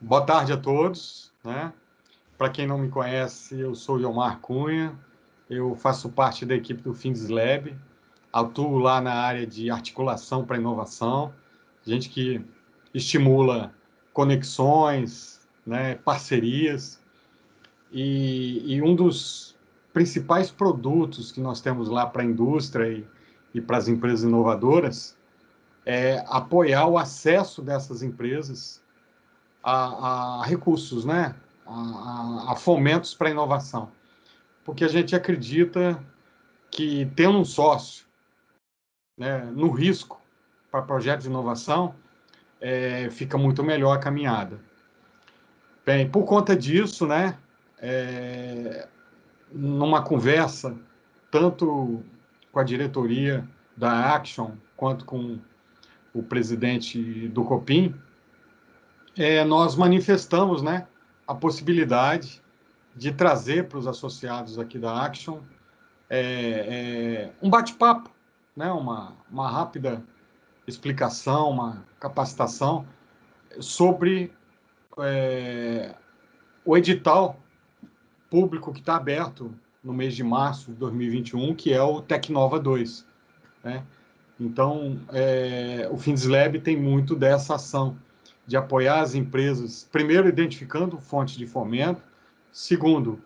Boa tarde a todos, né? Para quem não me conhece, eu sou Iomar Cunha, eu faço parte da equipe do FindesLab, atuo lá na área de articulação para inovação, gente que estimula conexões, né, parcerias, e um dos principais produtos que nós temos lá para a indústria e para as empresas inovadoras é apoiar o acesso dessas empresas a recursos, né? a fomentos para a inovação. Porque a gente acredita que tendo um sócio, né, no risco para projetos de inovação, fica muito melhor a caminhada. Bem, por conta disso, né, numa conversa, tanto com a diretoria da Action, quanto com o presidente do Copim, nós manifestamos, né, a possibilidade de trazer para os associados aqui da Action um bate-papo, né, uma rápida explicação, uma capacitação sobre o edital público que está aberto no mês de março de 2021, que é o Tecnova 2. Né? Então, o FindesLab tem muito dessa ação de apoiar as empresas, primeiro, identificando fontes de fomento, segundo,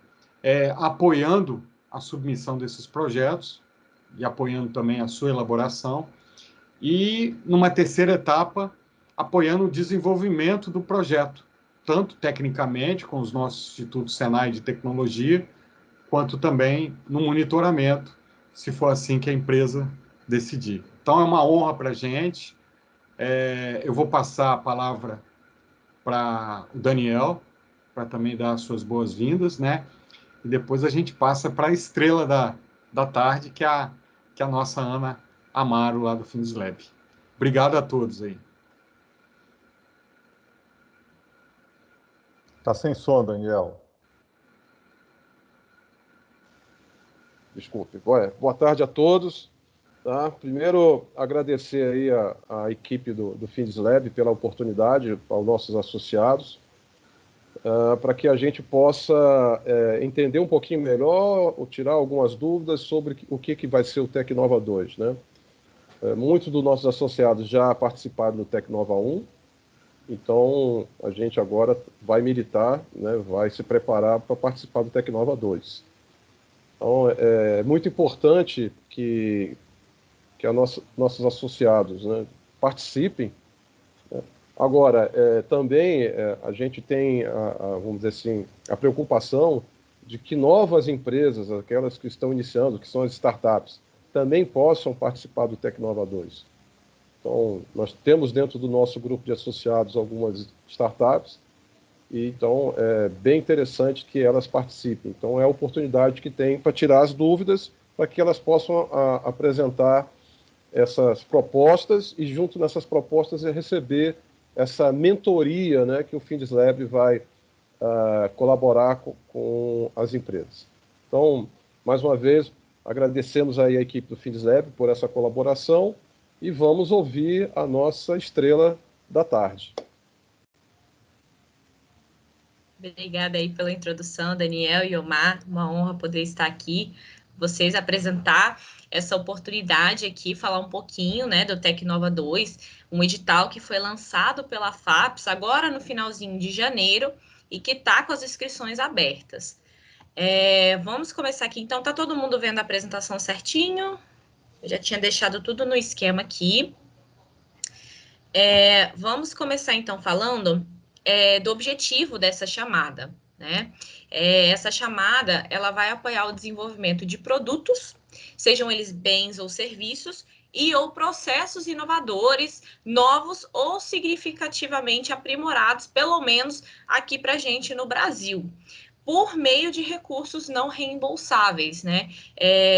apoiando a submissão desses projetos e apoiando também a sua elaboração, e, numa terceira etapa, apoiando o desenvolvimento do projeto, tanto tecnicamente, com os nossos institutos Senai de tecnologia, quanto também no monitoramento, se for assim que a empresa decidir. Então, é uma honra para a gente. Eu vou passar a palavra para o Daniel, para também dar as suas boas-vindas, né? E depois a gente passa para a estrela da tarde, que é a nossa Ana Amaro, lá do FindesLab. Obrigado a todos aí. Está sem som, Daniel. Desculpe. Boa tarde a todos. Tá? Primeiro, agradecer aí a equipe do FindesLab pela oportunidade, aos nossos associados, para que a gente possa entender um pouquinho melhor, ou tirar algumas dúvidas sobre o que vai ser o Tecnova 2. Né? Muitos dos nossos associados já participaram do Tecnova 1, então a gente agora vai militar, né, vai se preparar para participar do Tecnova 2. Então, é muito importante que nossos associados, né, participem. Né? Agora, também a gente tem, vamos dizer assim, a preocupação de que novas empresas, aquelas que estão iniciando, que são as startups, também possam participar do Tecnova 2. Então, nós temos dentro do nosso grupo de associados algumas startups, e então é bem interessante que elas participem. Então, é a oportunidade que tem para tirar as dúvidas, para que elas possam apresentar essas propostas e, junto nessas propostas, receber essa mentoria, né, que o FindesLab vai colaborar com as empresas. Então, mais uma vez, agradecemos aí a equipe do FindesLab por essa colaboração e vamos ouvir a nossa estrela da tarde. Obrigada aí pela introdução, Daniel e Omar. Uma honra poder estar aqui, vocês apresentar essa oportunidade aqui, falar um pouquinho, né, do Tecnova 2, um edital que foi lançado pela FAPES agora no finalzinho de janeiro e que está com as inscrições abertas. Vamos começar aqui. Então, tá todo mundo vendo a apresentação certinho? Eu já tinha deixado tudo no esquema aqui. Vamos começar, então, falando do objetivo dessa chamada, né? Essa chamada, ela vai apoiar o desenvolvimento de produtos, sejam eles bens ou serviços, ou processos inovadores, novos ou significativamente aprimorados, pelo menos aqui para a gente no Brasil, por meio de recursos não reembolsáveis, né?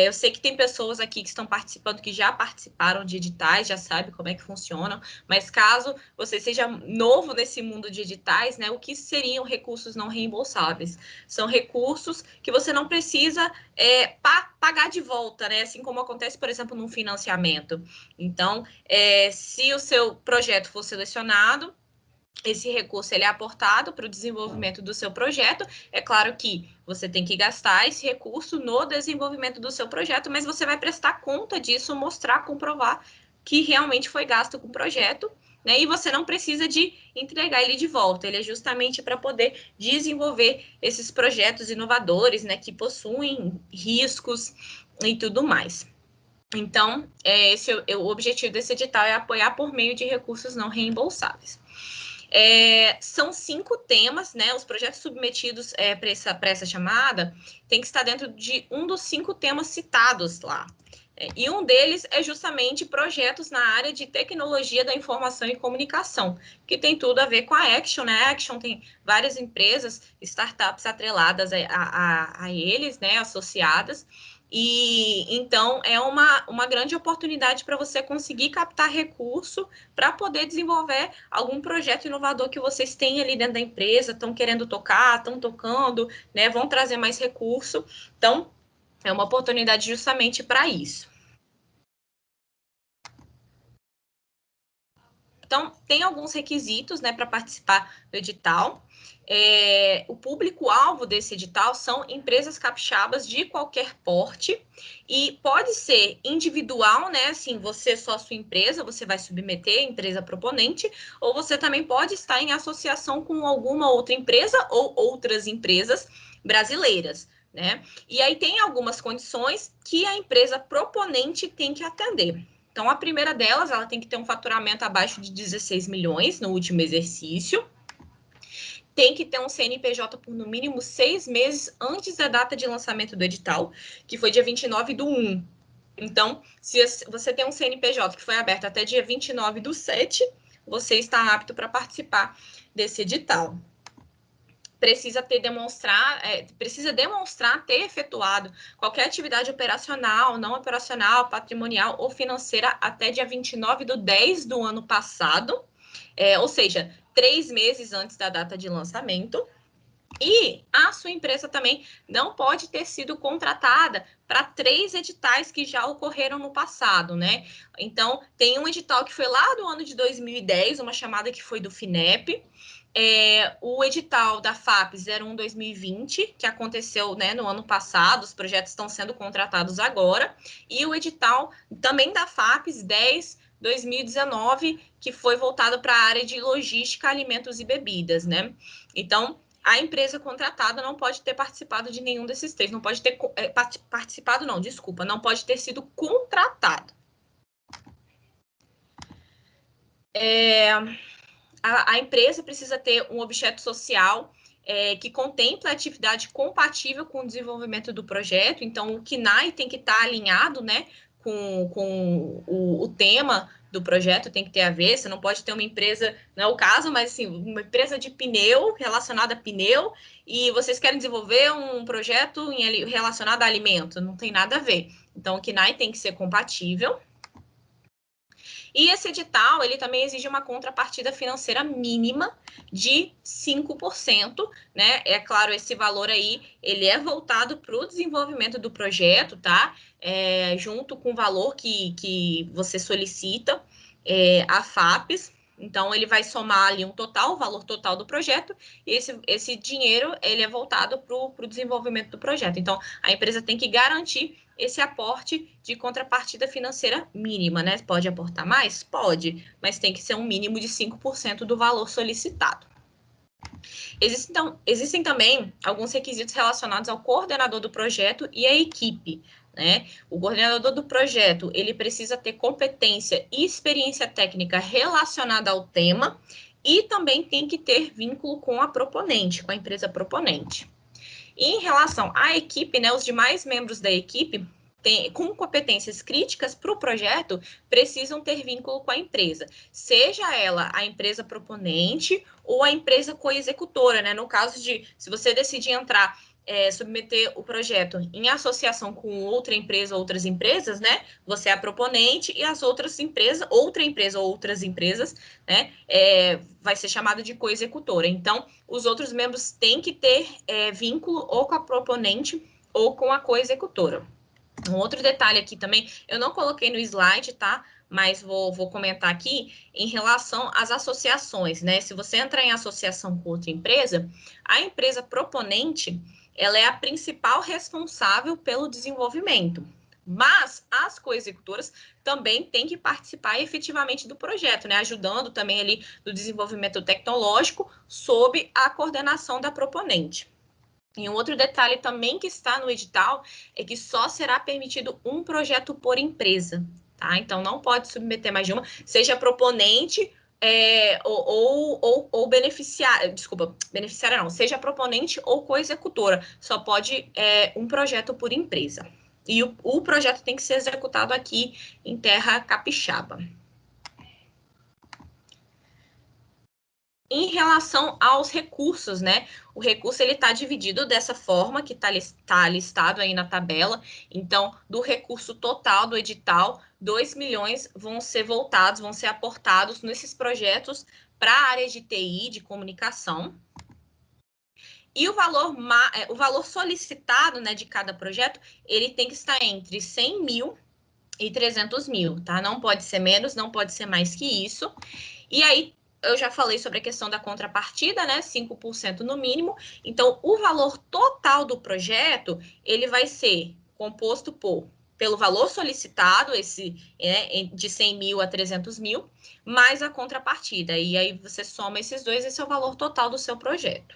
Eu sei que tem pessoas aqui que estão participando, que já participaram de editais, já sabem como é que funcionam, mas caso você seja novo nesse mundo de editais, né, o que seriam recursos não reembolsáveis? São recursos que você não precisa pagar de volta, né? Assim como acontece, por exemplo, num financiamento. Então, se o seu projeto for selecionado, esse recurso ele é aportado para o desenvolvimento do seu projeto. É claro que você tem que gastar esse recurso no desenvolvimento do seu projeto, mas você vai prestar conta disso, mostrar, comprovar que realmente foi gasto com o projeto, né? E você não precisa de entregar ele de volta. Ele é justamente para poder desenvolver esses projetos inovadores, né? Que possuem riscos e tudo mais. Então, o objetivo desse edital é apoiar por meio de recursos não reembolsáveis. São 5 temas, né? Os projetos submetidos para essa chamada tem que estar dentro de um dos 5 temas citados lá. E um deles é justamente projetos na área de tecnologia da informação e comunicação, que tem tudo a ver com a Action, né? A Action tem várias empresas, startups atreladas a eles, né? Associadas. E então é uma grande oportunidade para você conseguir captar recurso para poder desenvolver algum projeto inovador que vocês têm ali dentro da empresa, estão querendo tocar, estão tocando, né? Vão trazer mais recurso. Então, é uma oportunidade justamente para isso. Então, tem alguns requisitos, né, para participar do edital. O público-alvo desse edital são empresas capixabas de qualquer porte e pode ser individual, né, assim, você só sua empresa, você vai submeter a empresa proponente, ou você também pode estar em associação com alguma outra empresa ou outras empresas brasileiras, né? E aí tem algumas condições que a empresa proponente tem que atender. Então, a primeira delas, ela tem que ter um faturamento abaixo de 16 milhões no último exercício. Tem que ter um CNPJ por no mínimo 6 meses antes da data de lançamento do edital, que foi dia 29/1. Então, se você tem um CNPJ que foi aberto até dia 29/7, você está apto para participar desse edital. Precisa demonstrar ter efetuado qualquer atividade operacional, não operacional, patrimonial ou financeira até dia 29/10 do ano passado, ou seja, 3 meses antes da data de lançamento. E a sua empresa também não pode ter sido contratada para 3 editais que já ocorreram no passado, né? Então, tem um edital que foi lá do ano de 2010, uma chamada que foi do FINEP, o edital da FAP 01/2020, que aconteceu, né, no ano passado, os projetos estão sendo contratados agora, e o edital também da FAP 10/2019, que foi voltado para a área de logística, alimentos e bebidas, né? Então, a empresa contratada não pode ter participado de nenhum desses 3, não pode ter participado, não, desculpa, não pode ter sido contratado. A empresa precisa ter um objeto social que contemple a atividade compatível com o desenvolvimento do projeto. Então, o KNAI tem que estar alinhado, né, com o tema do projeto, tem que ter a ver. Você não pode ter uma empresa, não é o caso, mas assim, uma empresa de pneu, relacionada a pneu, e vocês querem desenvolver um projeto relacionado a alimento. Não tem nada a ver. Então, o KNAI tem que ser compatível. E esse edital, ele também exige uma contrapartida financeira mínima de 5%, né? É claro, esse valor aí, ele é voltado para o desenvolvimento do projeto, tá? Junto com o valor que você solicita a FAPES. Então, ele vai somar ali o valor total do projeto, e esse dinheiro, ele é voltado para o desenvolvimento do projeto. Então, a empresa tem que garantir esse aporte de contrapartida financeira mínima, né? Pode aportar mais? Pode, mas tem que ser um mínimo de 5% do valor solicitado. Existem também alguns requisitos relacionados ao coordenador do projeto e à equipe, né? O coordenador do projeto, ele precisa ter competência e experiência técnica relacionada ao tema e também tem que ter vínculo com a proponente, com a empresa proponente. E em relação à equipe, né, os demais membros da equipe com competências críticas para o projeto precisam ter vínculo com a empresa, seja ela a empresa proponente ou a empresa coexecutora, né? No caso de, se você decidir entrar, submeter o projeto em associação com outra empresa ou outras empresas, né? Você é a proponente e as outras empresas, outra empresa ou outras empresas, né? Vai ser chamado de coexecutora. Então, os outros membros têm que ter vínculo ou com a proponente ou com a coexecutora. Um outro detalhe aqui também, eu não coloquei no slide, tá? mas vou comentar aqui em relação às associações, né? Se você entrar em associação com outra empresa, a empresa proponente, ela é a principal responsável pelo desenvolvimento. Mas as coexecutoras também têm que participar efetivamente do projeto, né? Ajudando também ali no desenvolvimento tecnológico sob a coordenação da proponente. E um outro detalhe também que está no edital é que só será permitido um projeto por empresa, tá? Então, não pode submeter mais de uma, seja proponente ou beneficiária, desculpa, beneficiária não, seja proponente ou coexecutora, só pode um projeto por empresa. E o projeto tem que ser executado aqui em terra capixaba. Em relação aos recursos, né? O recurso ele está dividido dessa forma que está listado aí na tabela. Então, do recurso total do edital, 2 milhões vão ser voltados, vão ser aportados nesses projetos para a área de TI, de comunicação. E o valor solicitado, né, de cada projeto, ele tem que estar entre 100 mil e 300 mil, tá? Não pode ser menos, não pode ser mais que isso. E aí, eu já falei sobre a questão da contrapartida, né? 5% no mínimo. Então, o valor total do projeto, ele vai ser composto pelo valor solicitado, de 100 mil a 300 mil, mais a contrapartida. E aí, você soma esses dois, esse é o valor total do seu projeto.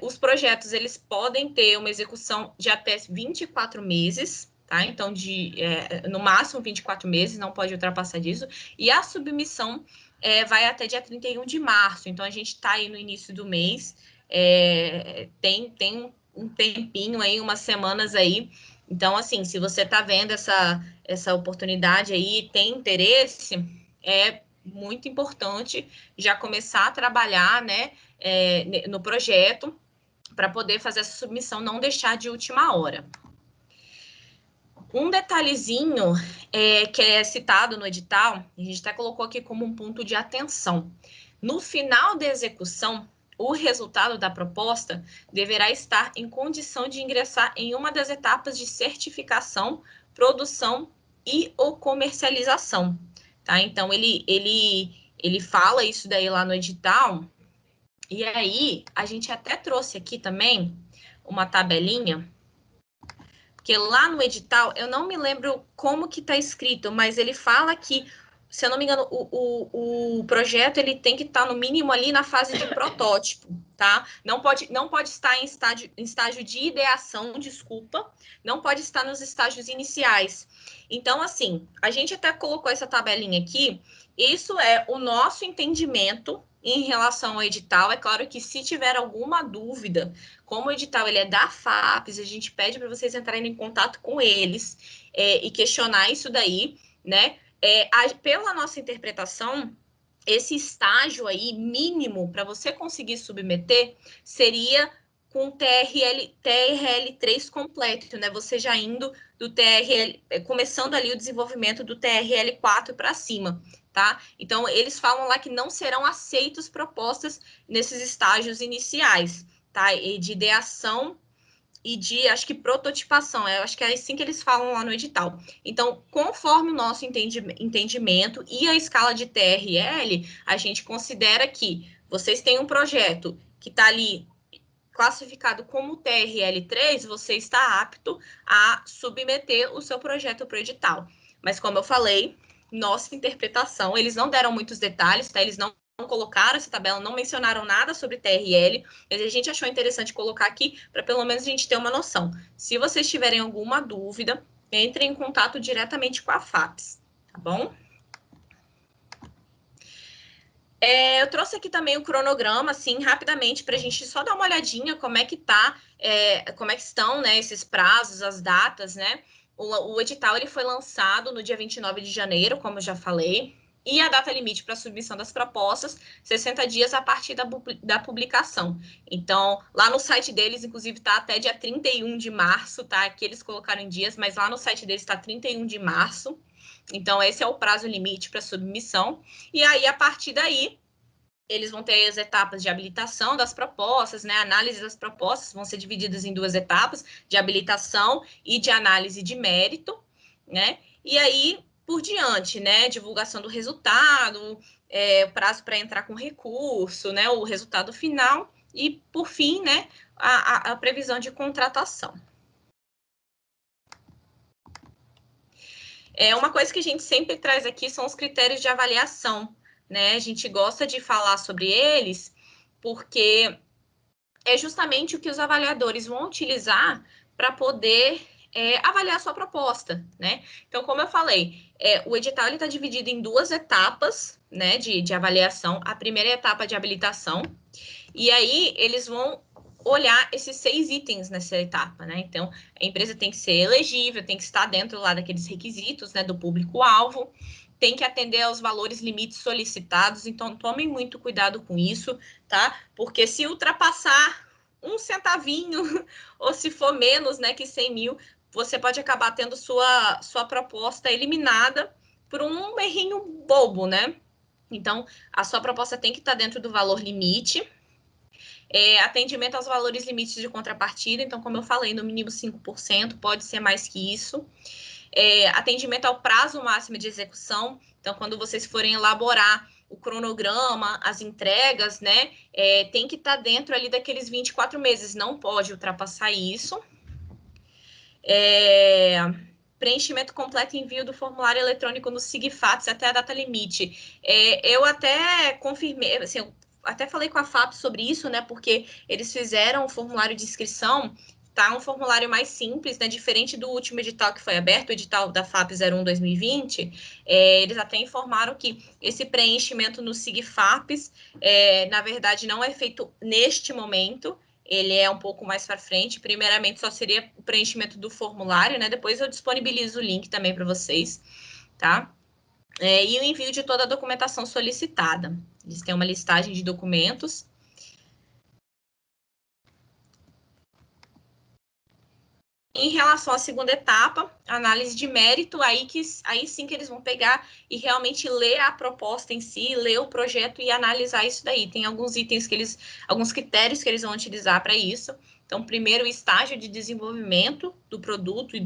Os projetos, eles podem ter uma execução de até 24 meses, tá? Então, no máximo 24 meses, não pode ultrapassar disso. E a submissão vai até dia 31 de março. Então, a gente está aí no início do mês, tem um tempinho aí, umas semanas aí. Então, assim, se você está vendo essa oportunidade aí, tem interesse, é muito importante já começar a trabalhar, né, no projeto, para poder fazer essa submissão, não deixar de última hora. Um detalhezinho que é citado no edital, a gente até colocou aqui como um ponto de atenção. No final da execução, o resultado da proposta deverá estar em condição de ingressar em uma das etapas de certificação, produção e ou comercialização, tá? Então, ele fala isso daí lá no edital, e aí a gente até trouxe aqui também uma tabelinha, porque lá no edital, eu não me lembro como que está escrito, mas ele fala que, se eu não me engano, o projeto ele tem que estar no mínimo ali na fase de protótipo, tá? Não pode estar em estágio de ideação, desculpa, não pode estar nos estágios iniciais. Então, assim, a gente até colocou essa tabelinha aqui, isso é o nosso entendimento em relação ao edital. É claro que se tiver alguma dúvida, como o edital ele é da FAPES, a gente pede para vocês entrarem em contato com eles e questionar isso daí, né? Pela nossa interpretação, esse estágio aí mínimo para você conseguir submeter seria com o TRL3 completo, né? Você já indo do TRL, começando ali o desenvolvimento do TRL4 para cima, tá? Então, eles falam lá que não serão aceitos propostas nesses estágios iniciais, tá? E de ideação e de, acho que, prototipação. Eu acho que é assim que eles falam lá no edital. Então, conforme o nosso entendimento e a escala de TRL, a gente considera que vocês têm um projeto que está ali classificado como TRL3, você está apto a submeter o seu projeto para o edital. Mas, como eu falei, nossa interpretação, eles não deram muitos detalhes, tá? Eles não colocaram essa tabela, não mencionaram nada sobre TRL, mas a gente achou interessante colocar aqui para pelo menos a gente ter uma noção. Se vocês tiverem alguma dúvida, entrem em contato diretamente com a FAPES, tá bom? Eu trouxe aqui também o cronograma, assim, rapidamente, para a gente só dar uma olhadinha como é que como é que estão, né, esses prazos, as datas, né? O edital ele foi lançado no dia 29 de janeiro, como eu já falei, e a data limite para submissão das propostas, 60 dias a partir da publicação. Então, lá no site deles, inclusive, está até dia 31 de março, tá? Aqui eles colocaram em dias, mas lá no site deles está 31 de março. Então, esse é o prazo limite para submissão. E aí, a partir daí, eles vão ter as etapas de habilitação das propostas, né? Análise das propostas vão ser divididas em 2 etapas, de habilitação e de análise de mérito, né? E aí, por diante, né? Divulgação do resultado, prazo para entrar com recurso, né? O resultado final e, por fim, né? A previsão de contratação. Uma coisa que a gente sempre traz aqui são os critérios de avaliação, né? A gente gosta de falar sobre eles porque é justamente o que os avaliadores vão utilizar para poder avaliar a sua proposta, né? Então, como eu falei, o edital está dividido em 2 etapas, né, de avaliação. A primeira etapa de habilitação, e aí eles vão olhar esses 6 itens nessa etapa, né? Então, a empresa tem que ser elegível, tem que estar dentro lá daqueles requisitos, né, do público-alvo, tem que atender aos valores limites solicitados, então tomem muito cuidado com isso, tá? Porque se ultrapassar 1 centavinho, ou se for menos, né, que 100 mil, você pode acabar tendo sua proposta eliminada por um errinho bobo, né? Então, a sua proposta tem que estar dentro do valor limite. Atendimento aos valores limites de contrapartida, então, como eu falei, no mínimo 5%, pode ser mais que isso. Atendimento ao prazo máximo de execução, então, quando vocês forem elaborar o cronograma, as entregas, né, tem que estar dentro ali daqueles 24 meses, não pode ultrapassar isso. Preenchimento completo e envio do formulário eletrônico no SIGFAPS até a data limite. Eu até confirmei, assim, eu até falei com a FAP sobre isso, né, porque eles fizeram o formulário de inscrição, tá um formulário mais simples, né, diferente do último edital que foi aberto, o edital da FAP 01/2020, eles até informaram que esse preenchimento no SIGFAPS, na verdade, não é feito neste momento, ele é um pouco mais para frente. Primeiramente, só seria o preenchimento do formulário, né? Depois eu disponibilizo o link também para vocês, tá? E o envio de toda a documentação solicitada. Eles têm uma listagem de documentos. Em relação à segunda etapa, análise de mérito, aí sim que eles vão pegar e realmente ler a proposta em si, ler o projeto e analisar isso daí. Tem alguns itens alguns critérios que eles vão utilizar para isso. Então, primeiro, o estágio de desenvolvimento do produto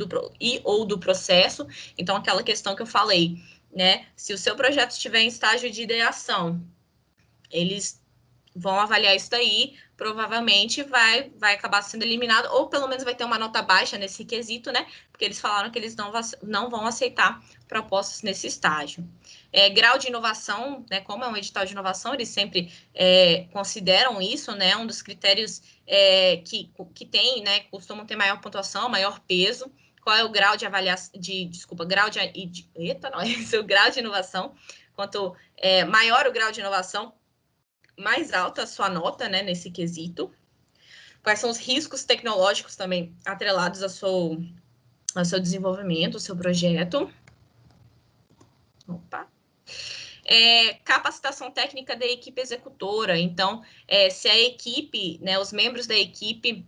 ou do processo. Então, aquela questão que eu falei, né? Se o seu projeto estiver em estágio de ideação, eles vão avaliar isso daí, provavelmente vai acabar sendo eliminado, ou pelo menos vai ter uma nota baixa nesse quesito, né? Porque eles falaram que eles não vão aceitar propostas nesse estágio. Grau de inovação, né? Como é um edital de inovação, eles sempre consideram isso, né? Um dos critérios que tem, né? Costumam ter maior pontuação, maior peso. Qual é o grau de avaliação, o grau de inovação. Quanto maior o grau de inovação, mais alta a sua nota, né, nesse quesito. Quais são os riscos tecnológicos também atrelados ao seu desenvolvimento, ao seu projeto. Opa. Capacitação técnica da equipe executora. Então, se a equipe, né, os membros da equipe,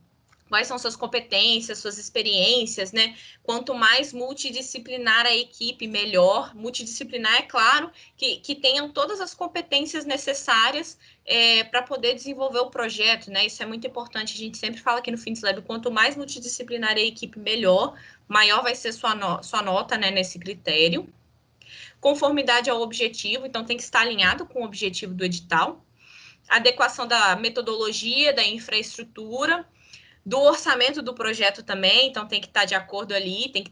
quais são suas competências, suas experiências, né? Quanto mais multidisciplinar a equipe, melhor. Multidisciplinar, é claro, que tenham todas as competências necessárias para poder desenvolver o projeto, né? Isso é muito importante. A gente sempre fala aqui no FindsLab, quanto mais multidisciplinar a equipe, melhor. Maior vai ser sua nota, né, nesse critério. Conformidade ao objetivo, então tem que estar alinhado com o objetivo do edital. Adequação da metodologia, da infraestrutura, do orçamento do projeto também, então tem que estar de acordo ali, tem que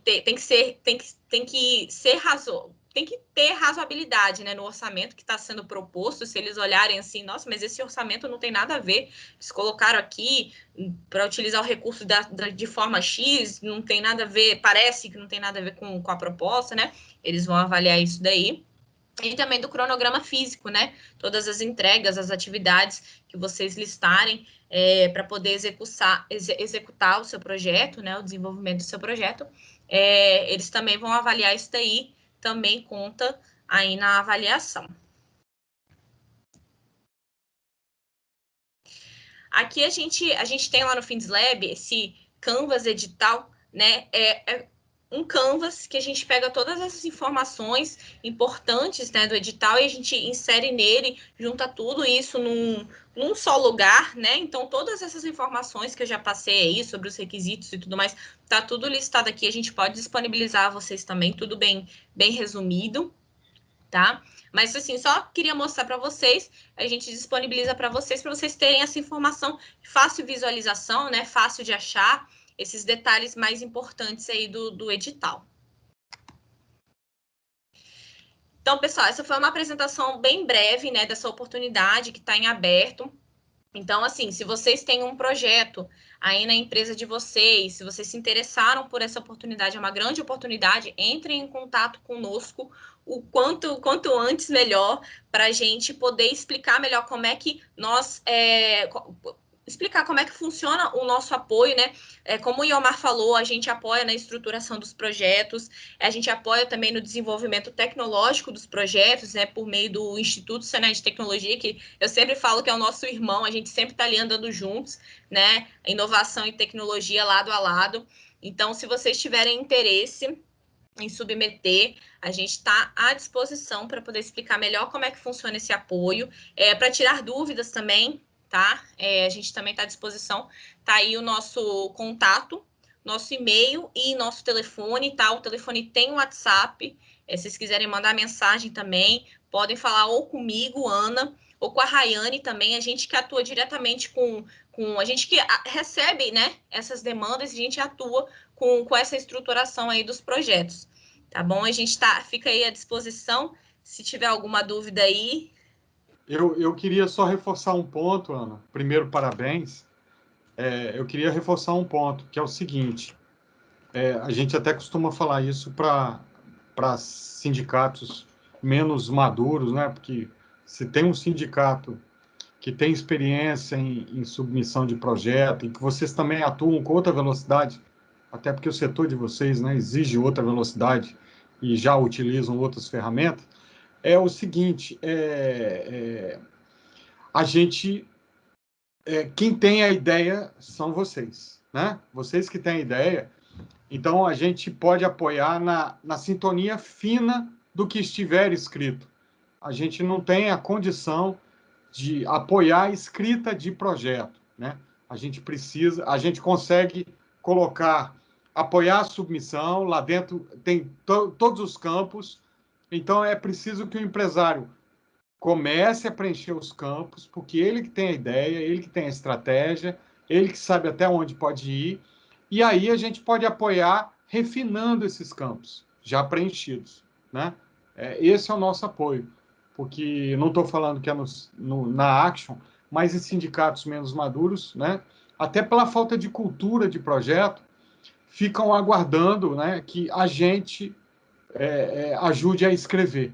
ter razoabilidade, né, no orçamento que está sendo proposto. Se eles olharem assim, nossa, mas esse orçamento não tem nada a ver, eles colocaram aqui para utilizar o recurso de forma X, não tem nada a ver, parece que não tem nada a ver com a proposta, né? Eles vão avaliar isso daí. E também do cronograma físico, né? Todas as entregas, as atividades que vocês listarem para poder executar o seu projeto, né? O desenvolvimento do seu projeto. Eles também vão avaliar isso daí, também conta aí na avaliação. Aqui a gente tem lá no FindsLab esse Canvas edital, né? um canvas que a gente pega todas essas informações importantes, né, do edital e a gente insere nele, junta tudo isso num só lugar, né? Então, todas essas informações que eu já passei aí sobre os requisitos e tudo mais, tá tudo listado aqui. A gente pode disponibilizar a vocês também, tudo bem resumido, tá? Mas, assim, só queria mostrar para vocês, a gente disponibiliza para vocês terem essa informação de fácil visualização, né? Fácil de achar, esses detalhes mais importantes aí do edital. Então, pessoal, essa foi uma apresentação bem breve, né, dessa oportunidade que está em aberto. Então, assim, se vocês têm um projeto aí na empresa de vocês, se vocês se interessaram por essa oportunidade, é uma grande oportunidade, entrem em contato conosco o quanto antes melhor, para a gente poder explicar melhor como é que nós... explicar como é que funciona o nosso apoio, né? Como o Iomar falou, a gente apoia na estruturação dos projetos, a gente apoia também no desenvolvimento tecnológico dos projetos, né? Por meio do Instituto Senai de Tecnologia, que eu sempre falo que é o nosso irmão, a gente sempre está ali andando juntos, né? Inovação e tecnologia lado a lado. Então, se vocês tiverem interesse em submeter, a gente está à disposição para poder explicar melhor como é que funciona esse apoio, para tirar dúvidas também, tá? A gente também está à disposição, tá aí o nosso contato, nosso e-mail e nosso telefone, tá? O telefone tem o WhatsApp, se vocês quiserem mandar mensagem também, podem falar ou comigo, Ana, ou com a Rayane também, a gente que atua diretamente com a gente que recebe, né, essas demandas, a gente atua com essa estruturação aí dos projetos, tá bom? A gente fica aí à disposição, se tiver alguma dúvida aí. Eu queria só reforçar um ponto, Ana. Primeiro, parabéns. Eu queria reforçar um ponto, que é o seguinte, a gente até costuma falar isso para sindicatos menos maduros, né? Porque se tem um sindicato que tem experiência em submissão de projeto, e que vocês também atuam com outra velocidade, até porque o setor de vocês, né, exige outra velocidade e já utilizam outras ferramentas, é o seguinte, a gente, quem tem a ideia são vocês, né? Vocês que têm a ideia, então a gente pode apoiar na sintonia fina do que estiver escrito. A gente não tem a condição de apoiar a escrita de projeto, né? A gente consegue apoiar a submissão, lá dentro tem todos os campos, então é preciso que o empresário comece a preencher os campos, porque ele que tem a ideia, ele que tem a estratégia, ele que sabe até onde pode ir, e aí a gente pode apoiar refinando esses campos já preenchidos, né? Esse é o nosso apoio, porque não estou falando que é na Action, mas em sindicatos menos maduros, né? Até pela falta de cultura de projeto, ficam aguardando, né, que a gente ajude a escrever.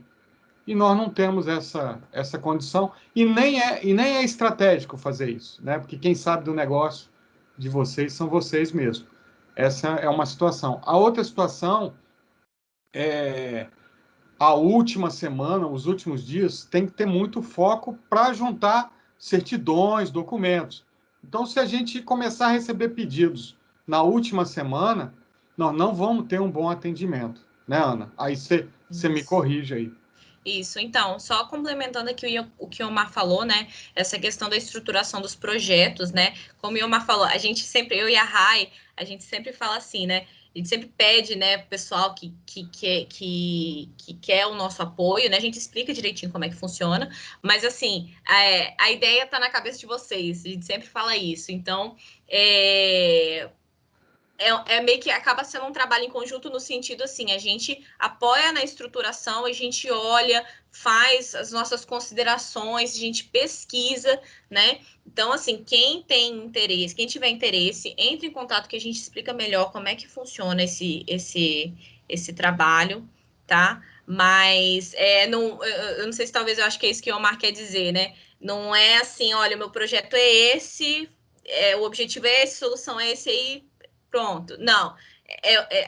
E nós não temos essa condição, e nem é estratégico fazer isso, né? Porque quem sabe do negócio de vocês são vocês mesmos. Essa é uma situação. A outra situação é a última semana, os últimos dias, tem que ter muito foco para juntar certidões, documentos. Então, se a gente começar a receber pedidos na última semana, nós não vamos ter um bom atendimento, né, Ana? Aí você me corrige aí. Isso, então, só complementando aqui o que o Omar falou, né, essa questão da estruturação dos projetos, né, como o Omar falou, a gente sempre, eu e a Rai, a gente sempre fala assim, né, a gente sempre pede, né, pro pessoal que quer o nosso apoio, né, a gente explica direitinho como é que funciona, mas, assim, a ideia tá na cabeça de vocês, a gente sempre fala isso, então, meio que acaba sendo um trabalho em conjunto no sentido assim, a gente apoia na estruturação, a gente olha, faz as nossas considerações, a gente pesquisa, né? Então, assim, quem tiver interesse, entre em contato que a gente explica melhor como é que funciona esse trabalho, tá? Mas eu não sei se talvez eu acho que é isso que o Omar quer dizer, né? Não é assim, olha, meu projeto é esse, o objetivo é esse, a solução é esse aí. Pronto, não.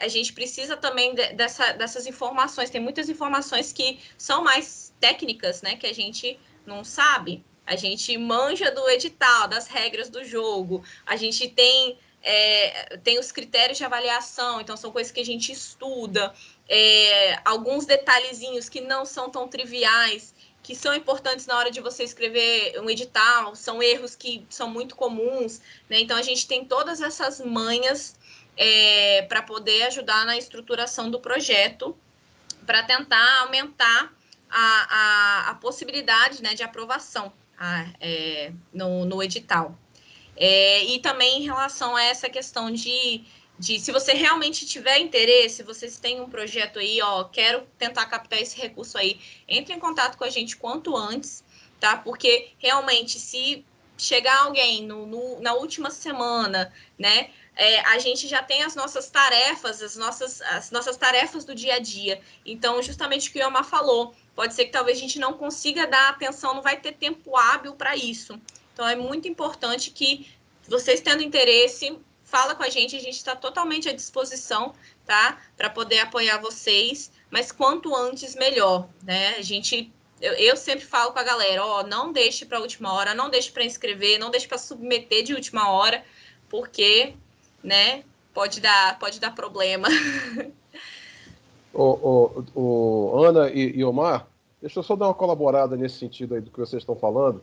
A gente precisa também dessas informações. Tem muitas informações que são mais técnicas, né? Que a gente não sabe. A gente manja do edital, das regras do jogo. A gente tem tem os critérios de avaliação, então são coisas que a gente estuda, alguns detalhezinhos que não são tão triviais, que são importantes na hora de você escrever um edital, são erros que são muito comuns, né? Então a gente tem todas essas manhas para poder ajudar na estruturação do projeto, para tentar aumentar a possibilidade, né, de aprovação no edital. E também em relação a essa questão de se você realmente tiver interesse, vocês têm um projeto aí, quero tentar captar esse recurso aí, entre em contato com a gente quanto antes, tá? Porque realmente, se chegar alguém na última semana, né, a gente já tem as nossas tarefas, as nossas tarefas do dia a dia. Então, justamente o que o Iomar falou, pode ser que talvez a gente não consiga dar atenção, não vai ter tempo hábil para isso. Então, é muito importante que vocês tendo interesse, fala com a gente está totalmente à disposição, tá? Para poder apoiar vocês, mas quanto antes, melhor, né? Eu sempre falo com a galera, não deixe para a última hora, não deixe para inscrever, não deixe para submeter de última hora, porque, né, pode dar problema. Ana e Omar, deixa eu só dar uma colaborada nesse sentido aí do que vocês estão falando,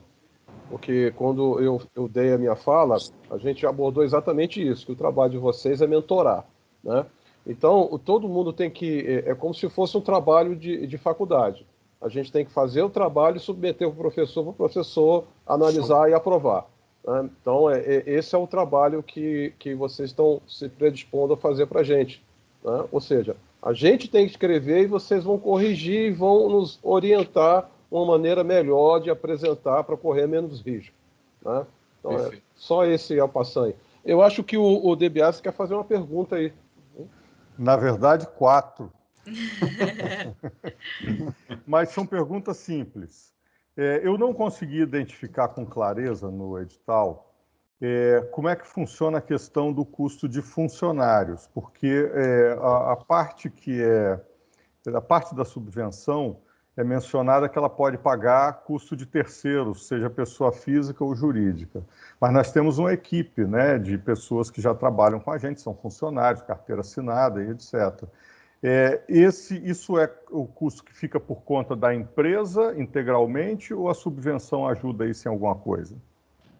porque quando eu dei a minha fala, a gente abordou exatamente isso, que o trabalho de vocês é mentorar, né? Então, todo mundo tem que... É como se fosse um trabalho de faculdade. A gente tem que fazer o trabalho e submeter para o professor analisar e aprovar, né? Então, esse é o trabalho que vocês estão se predispondo a fazer para a gente, né? Ou seja, a gente tem que escrever e vocês vão corrigir e vão nos orientar uma maneira melhor de apresentar para correr menos risco, né? Então, só esse é o passanho. Eu acho que o DeBiase quer fazer uma pergunta aí. Na verdade, 4. Mas são perguntas simples. Eu não consegui identificar com clareza no edital como é que funciona a questão do custo de funcionários, porque a parte a parte da subvenção é mencionada que ela pode pagar custo de terceiros, seja pessoa física ou jurídica. Mas nós temos uma equipe, né, de pessoas que já trabalham com a gente, são funcionários, carteira assinada e etc. Isso é o custo que fica por conta da empresa integralmente ou a subvenção ajuda isso em alguma coisa?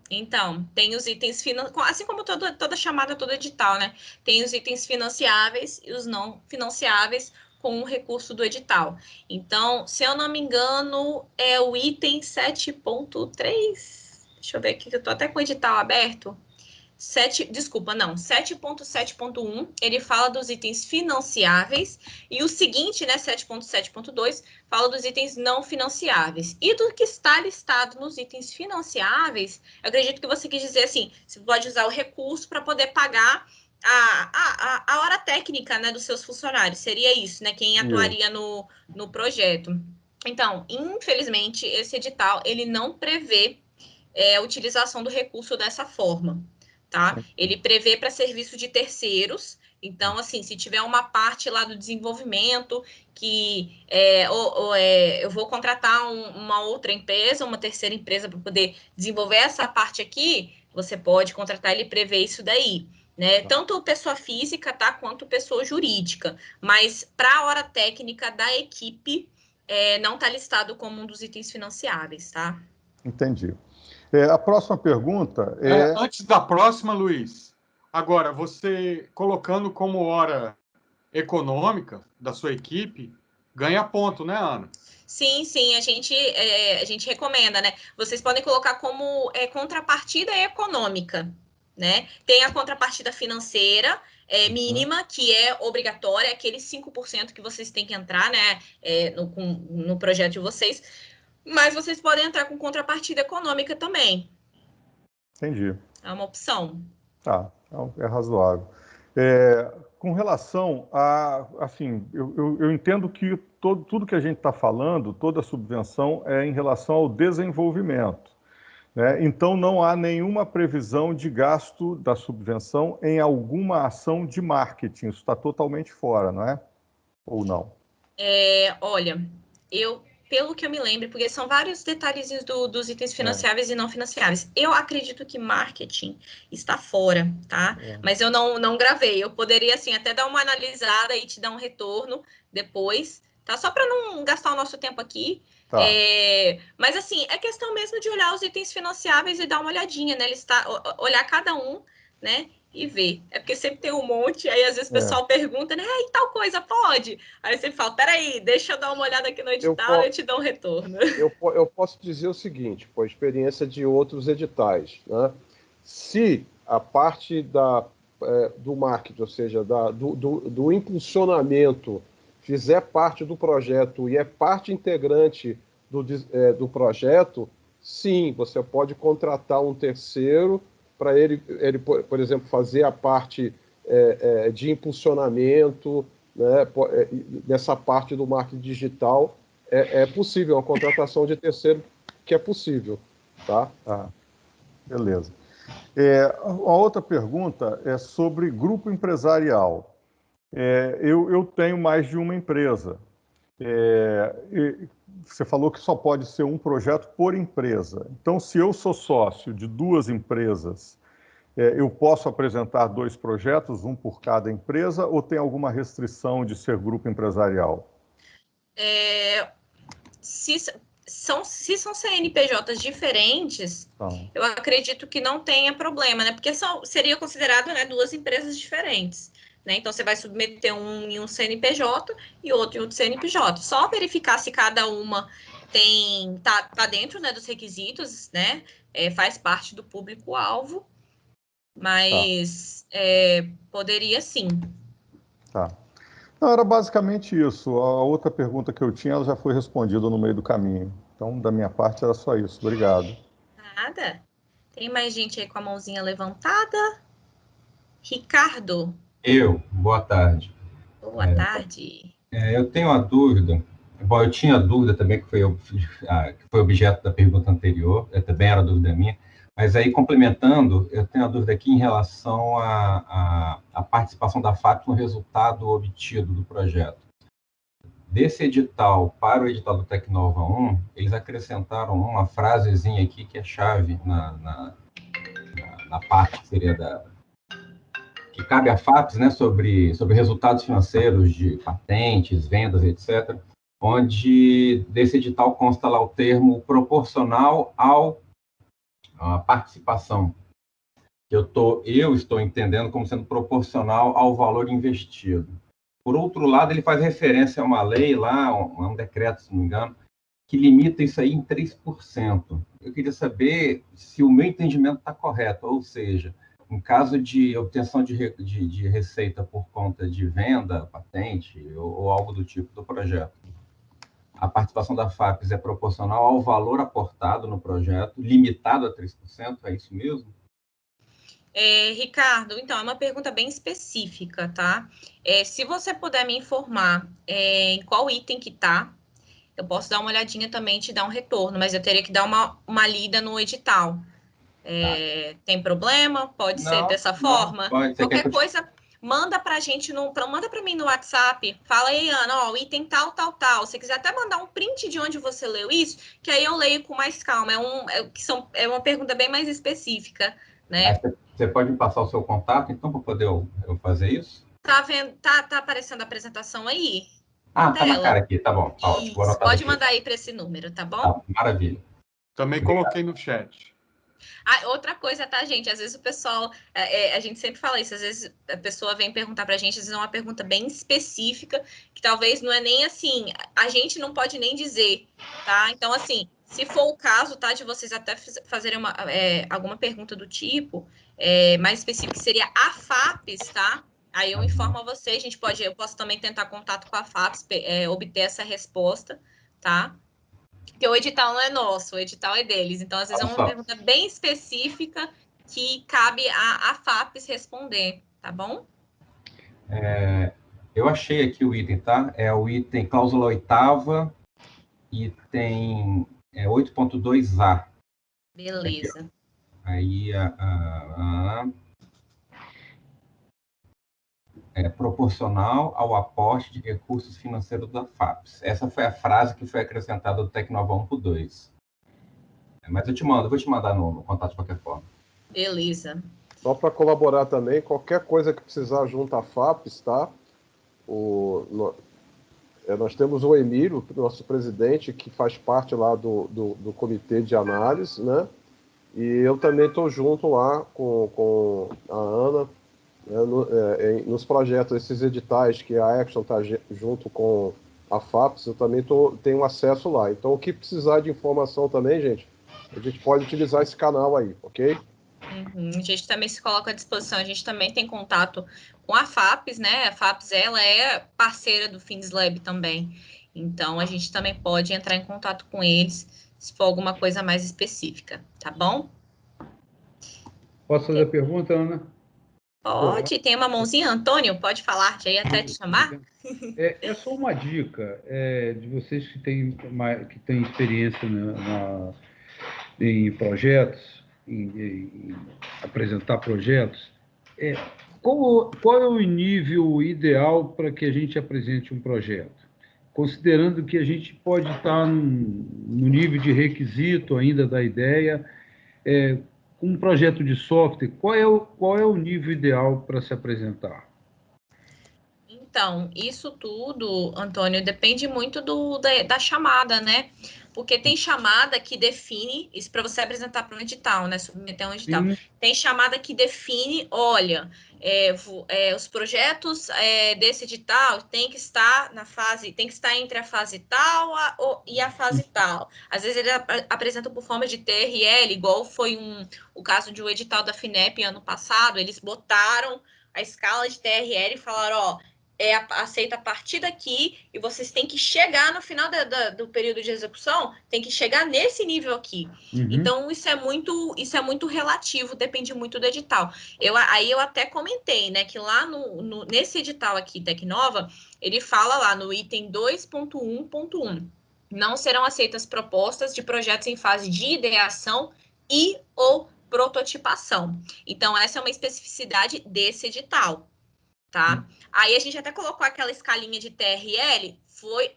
Então, tem os itens financiáveis, assim como toda chamada, todo edital, né? Tem os itens financiáveis e os não financiáveis com o recurso do edital. Então, se eu não me engano, é o item 7.3. Deixa eu ver aqui, que eu tô até com o edital aberto. 7.7.1, ele fala dos itens financiáveis, e o seguinte, né, 7.7.2, fala dos itens não financiáveis. E do que está listado nos itens financiáveis, eu acredito que você quis dizer assim, você pode usar o recurso para poder pagar a hora técnica, né, dos seus funcionários. Seria isso, né, quem atuaria no projeto. Então, infelizmente, esse edital, ele não prevê a utilização do recurso dessa forma. Tá? Ele prevê para serviço de terceiros. Então, assim, se tiver uma parte lá do desenvolvimento que eu vou contratar uma outra empresa, uma terceira empresa para poder desenvolver essa parte aqui, você pode contratar, ele prevê isso daí, né? Tanto pessoa física, tá? Quanto pessoa jurídica. Mas para a hora técnica da equipe, não está listado como um dos itens financiáveis, tá? Entendi. A próxima pergunta Antes da próxima, Luiz, agora, você colocando como hora econômica da sua equipe, ganha ponto, né, Ana? Sim, a gente recomenda, né? Vocês podem colocar como contrapartida econômica, né? Tem a contrapartida financeira mínima, que é obrigatória, aqueles 5% que vocês têm que entrar, né, no projeto de vocês, mas vocês podem entrar com contrapartida econômica também. Entendi. É uma opção. Tá, é razoável. Com relação a, assim, eu entendo que tudo que a gente está falando, toda a subvenção é em relação ao desenvolvimento, né? Então não há nenhuma previsão de gasto da subvenção em alguma ação de marketing, isso está totalmente fora, não é? Ou não? Olha, eu pelo que eu me lembro, porque são vários detalhezinhos dos itens financiáveis e não financiáveis. Eu acredito que marketing está fora, tá? Mas eu não gravei. Eu poderia, assim, até dar uma analisada e te dar um retorno depois, tá? Só para não gastar o nosso tempo aqui. Tá. Mas, assim, é questão mesmo de olhar os itens financiáveis e dar uma olhadinha, né? Olhar cada um, né? E ver. É porque sempre tem um monte, aí às vezes o pessoal pergunta, né? E tal coisa pode? Aí você fala, peraí, deixa eu dar uma olhada aqui no edital e eu te dou um retorno. Eu posso dizer o seguinte, por experiência de outros editais, né? Se a parte do marketing, ou seja, do impulsionamento, fizer parte do projeto e é parte integrante do projeto, sim, você pode contratar um terceiro para ele, por exemplo, fazer a parte de impulsionamento, né, nessa parte do marketing digital. É possível, uma contratação de terceiro que é possível. Tá? Beleza. A outra pergunta é sobre grupo empresarial. Eu tenho mais de uma empresa. Você falou que só pode ser um projeto por empresa. Então, se eu sou sócio de duas empresas, eu posso apresentar dois projetos, um por cada empresa, ou tem alguma restrição de ser grupo empresarial? Se são CNPJs diferentes, eu acredito que não tenha problema, né? Porque seria considerado, né, duas empresas diferentes. Né? Então, você vai submeter um em um CNPJ e outro em outro CNPJ. Só verificar se cada uma tá dentro, né, dos requisitos, né? Faz parte do público-alvo, mas poderia sim. Tá. Não, era basicamente isso. A outra pergunta que eu tinha, ela já foi respondida no meio do caminho. Então, da minha parte, era só isso. Obrigado. Nada. Tem mais gente aí com a mãozinha levantada? Ricardo. Boa tarde. Boa tarde. Eu tenho uma dúvida. Bom, eu tinha dúvida também, que foi objeto da pergunta anterior, também era dúvida minha, mas aí, complementando, eu tenho uma dúvida aqui em relação à participação da FAP no resultado obtido do projeto. Desse edital para o edital do Tecnova 1, eles acrescentaram uma frasezinha aqui que é chave na parte que seria que cabe à FAPES, né, sobre resultados financeiros de patentes, vendas, etc., onde desse edital consta lá o termo proporcional à participação. Eu estou entendendo como sendo proporcional ao valor investido. Por outro lado, ele faz referência a uma lei lá, um decreto, se não me engano, que limita isso aí em 3%. Eu queria saber se o meu entendimento está correto, ou seja, em caso de obtenção de receita por conta de venda, patente ou algo do tipo do projeto, a participação da FAPES é proporcional ao valor aportado no projeto, limitado a 3%, é isso mesmo? Ricardo, então, é uma pergunta bem específica, tá? Se você puder me informar em qual item que tá, eu posso dar uma olhadinha também e te dar um retorno, mas eu teria que dar uma lida no edital. Tem problema? Pode ser dessa forma? Pode. Qualquer coisa, manda pra gente, manda pra mim no WhatsApp, fala aí, Ana, o item tal. Se quiser até mandar um print de onde você leu isso, que aí eu leio com mais calma. É uma pergunta bem mais específica, né? Você pode me passar o seu contato, então, para poder eu fazer isso? Tá vendo? Tá aparecendo a apresentação aí? Tá na cara aqui, tá bom. Tá ótimo. Isso, pode mandar aí para esse número, tá bom? Tá, maravilha. Também coloquei no chat. Outra coisa, tá, gente? Às vezes o pessoal, a gente sempre fala isso, às vezes a pessoa vem perguntar pra gente, às vezes é uma pergunta bem específica, que talvez não é nem assim, a gente não pode nem dizer, tá? Então, assim, se for o caso, tá, de vocês até fazerem alguma pergunta do tipo, mais específica, que seria a FAPES, tá? Aí eu informo a vocês, eu posso também tentar contato com a FAPES, obter essa resposta, tá? Porque o edital não é nosso, o edital é deles. Então, às vezes é uma pergunta bem específica que cabe a FAPES responder, tá bom? Eu achei aqui o item, tá? É o item cláusula 8ª, item 8.2A. Beleza. Aqui, aí, proporcional ao aporte de recursos financeiros da FAPES. Essa foi a frase que foi acrescentada do Tecnova 1.2. Mas vou te mandar no contato de qualquer forma. Beleza. Só para colaborar também, qualquer coisa que precisar junto à FAPES, tá? Nós temos o Emílio, nosso presidente, que faz parte lá do comitê de análise, né? E eu também estou junto lá com a Ana, né, nos projetos, esses editais que a Action está junto com a FAPES, eu também tenho acesso lá. Então, o que precisar de informação também, gente, a gente pode utilizar esse canal aí, ok? A gente também se coloca à disposição, a gente também tem contato com a FAPES, né? A FAPES, ela é parceira do FindsLab também. Então, a gente também pode entrar em contato com eles se for alguma coisa mais específica, tá bom? Posso fazer a pergunta, Ana? Pode, tem uma mãozinha. Antônio, pode falar, já ia até te chamar. É só uma dica de vocês que têm experiência em projetos, em apresentar projetos. Qual é o nível ideal para que a gente apresente um projeto? Considerando que a gente pode estar no nível de requisito ainda da ideia, um projeto de software, qual é o nível ideal para se apresentar? Então, isso tudo, Antônio, depende muito da chamada, né? Porque tem chamada que define, isso para você apresentar para um edital, né? Submeter um edital. Sim. Tem chamada que define, olha, os projetos desse edital tem que estar entre a fase tal e a fase tal. Às vezes ele apresenta por forma de TRL, igual foi o caso de um edital da FINEP ano passado, eles botaram a escala de TRL e falaram, ó, aceita a partir daqui e vocês têm que chegar no final do período de execução, tem que chegar nesse nível aqui. Uhum. Então, isso é muito relativo, depende muito do edital. Aí eu até comentei, né, que lá nesse edital aqui, Tecnova, ele fala lá no item 2.1.1, não serão aceitas propostas de projetos em fase de ideação e ou prototipação. Então, essa é uma especificidade desse edital. Tá? Aí a gente até colocou aquela escalinha de TRL,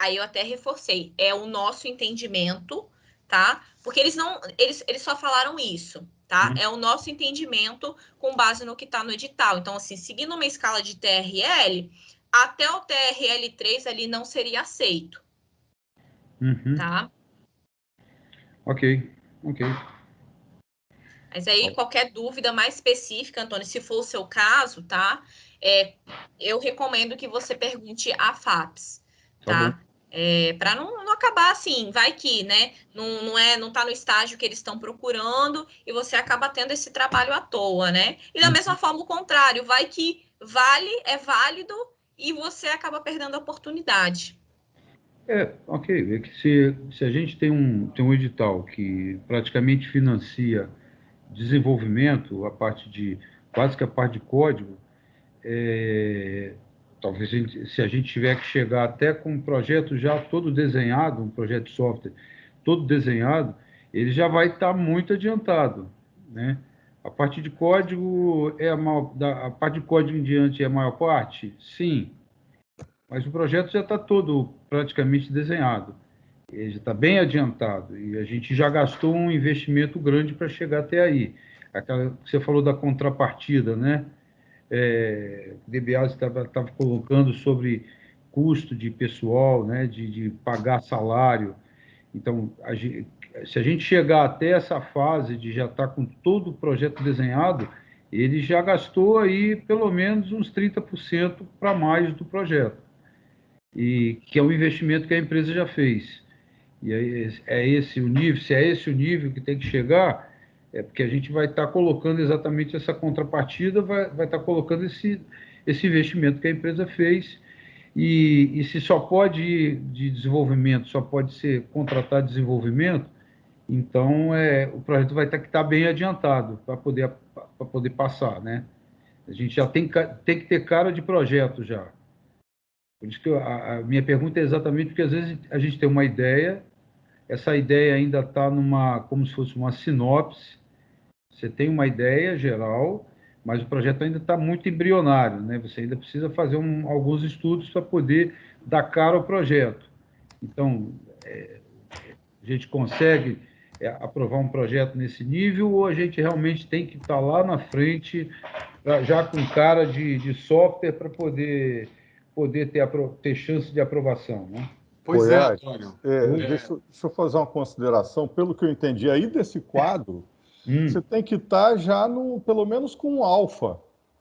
aí eu até reforcei, é o nosso entendimento, tá? Porque eles só falaram isso, tá? É o nosso entendimento com base no que tá no edital. Então, assim, seguindo uma escala de TRL, até o TRL 3 ali não seria aceito. Tá? Ok. Mas aí, qualquer dúvida mais específica, Antônio, se for o seu caso, tá? Eu recomendo que você pergunte à FAPES, tá? Para não acabar assim, vai que, né? Não tá no estágio que eles estão procurando e você acaba tendo esse trabalho à toa, né? E da mesma forma, o contrário, vai que é válido e você acaba perdendo a oportunidade. Ok. É que se a gente tem um edital que praticamente financia desenvolvimento, quase que a parte de código, talvez se a gente tiver que chegar até com um projeto já todo desenhado, um projeto de software todo desenhado, ele já vai estar muito adiantado, né? A parte de código a parte de código em diante é a maior parte? Sim, mas o projeto já está todo praticamente desenhado. Ele já está bem adiantado e a gente já gastou um investimento grande para chegar até aí. Aquela que você falou da contrapartida, né? O DBAS estava colocando sobre custo de pessoal, né? De pagar salário. Então, se a gente chegar até essa fase de já estar com todo o projeto desenhado, ele já gastou aí pelo menos uns 30% para mais do projeto, e que é um investimento que a empresa já fez. E aí esse o nível, se é esse o nível que tem que chegar, é porque a gente vai estar colocando exatamente essa contrapartida, vai estar colocando esse investimento que a empresa fez, e se só pode ir de desenvolvimento, só pode ser contratar desenvolvimento, então o projeto vai ter que estar bem adiantado para poder passar, né? A gente já tem que ter cara de projeto já. Por isso que a minha pergunta é exatamente porque às vezes a gente tem uma ideia, essa ideia ainda está como se fosse uma sinopse. Você tem uma ideia geral, mas o projeto ainda está muito embrionário, né? Você ainda precisa fazer alguns estudos para poder dar cara ao projeto. Então, a gente consegue aprovar um projeto nesse nível ou a gente realmente tem que estar lá na frente, já com cara de software para poder ter chance de aprovação, né? Pois é, Antônio. Deixa eu fazer uma consideração. Pelo que eu entendi aí desse quadro, você tem que estar já pelo menos com um alfa,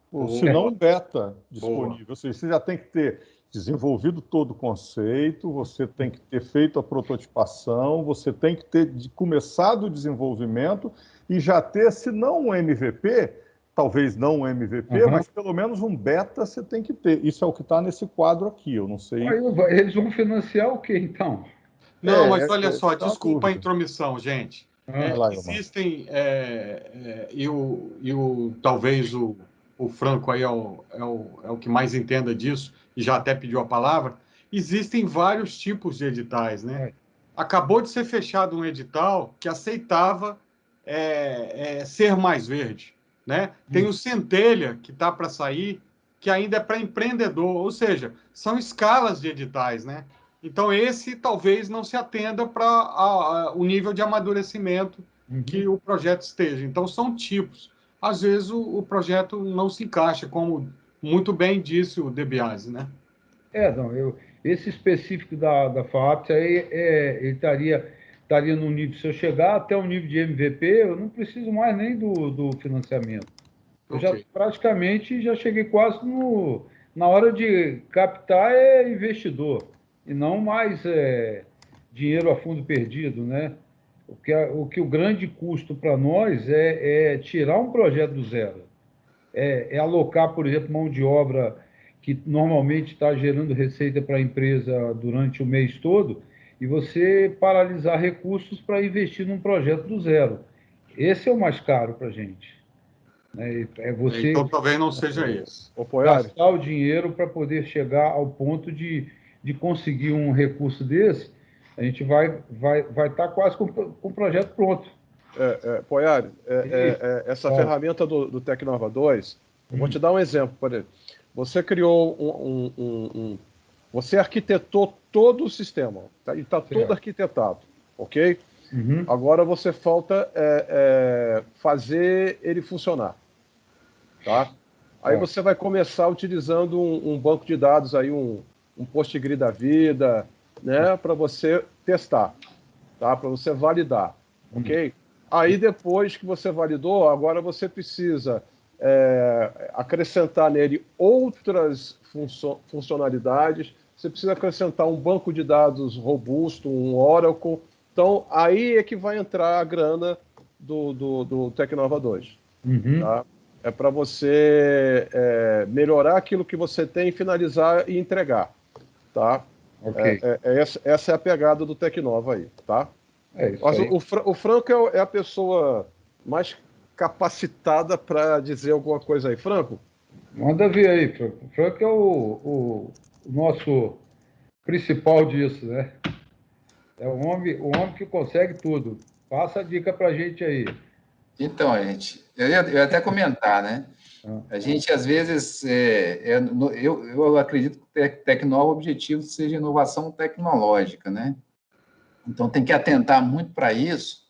ou se não um beta disponível. Ou seja, você já tem que ter desenvolvido todo o conceito, você tem que ter feito a prototipação, você tem que ter começado o desenvolvimento e já ter, se não um MVP, talvez não um MVP, mas pelo menos um beta você tem que ter. Isso é o que está nesse quadro aqui, eu não sei. Eles vão financiar o quê, então? Não, mas olha só, desculpa a intromissão, gente. Existem, talvez o Franco aí é o que mais entenda disso, e já até pediu a palavra, existem vários tipos de editais, né? Acabou de ser fechado um edital que aceitava ser mais verde, né? Tem o Centelha, que está para sair, que ainda é para empreendedor, ou seja, são escalas de editais, né? Então, esse talvez não se atenda para o nível de amadurecimento que o projeto esteja. Então, são tipos. Às vezes, o projeto não se encaixa, como muito bem disse o De Biasi, né? Esse específico da FAAPS aí, ele estaria no nível, se eu chegar até o nível de MVP, eu não preciso mais nem do financiamento. Eu já praticamente já cheguei quase na hora de captar investidor, e não mais dinheiro a fundo perdido, né? O grande custo para nós é tirar um projeto do zero, alocar, por exemplo, mão de obra que normalmente está gerando receita para a empresa durante o mês todo, e você paralisar recursos para investir num projeto do zero. Esse é o mais caro para a gente. Você então, talvez não seja isso. Gastar o dinheiro para poder chegar ao ponto de conseguir um recurso desse, a gente vai estar quase com o projeto pronto. Poiari, essa ferramenta do Tecnova 2, eu vou te dar um exemplo, por exemplo. Você criou você arquitetou todo o sistema, tá? E está todo arquitetado, ok? Agora você falta fazer ele funcionar, tá? Aí você vai começar utilizando um banco de dados, aí um Postgre da vida, né? Para você testar, tá? Para você validar, ok? Aí depois que você validou, agora você precisa acrescentar nele outras funcionalidades, você precisa acrescentar um banco de dados robusto, um Oracle. Então, aí é que vai entrar a grana do Tecnova 2. Tá? É para você melhorar aquilo que você tem, finalizar e entregar. Tá? Essa é a pegada do Tecnova aí. Tá? Mas o Franco é a pessoa mais capacitada para dizer alguma coisa aí. Franco? Manda ver aí, Franco. O Franco é o nosso principal disso, né? É o homem que consegue tudo. Passa a dica para a gente aí. Então, gente, eu ia até comentar, né? A gente, às vezes, eu acredito que o Tecnova, o objetivo seja inovação tecnológica, né? Então, tem que atentar muito para isso,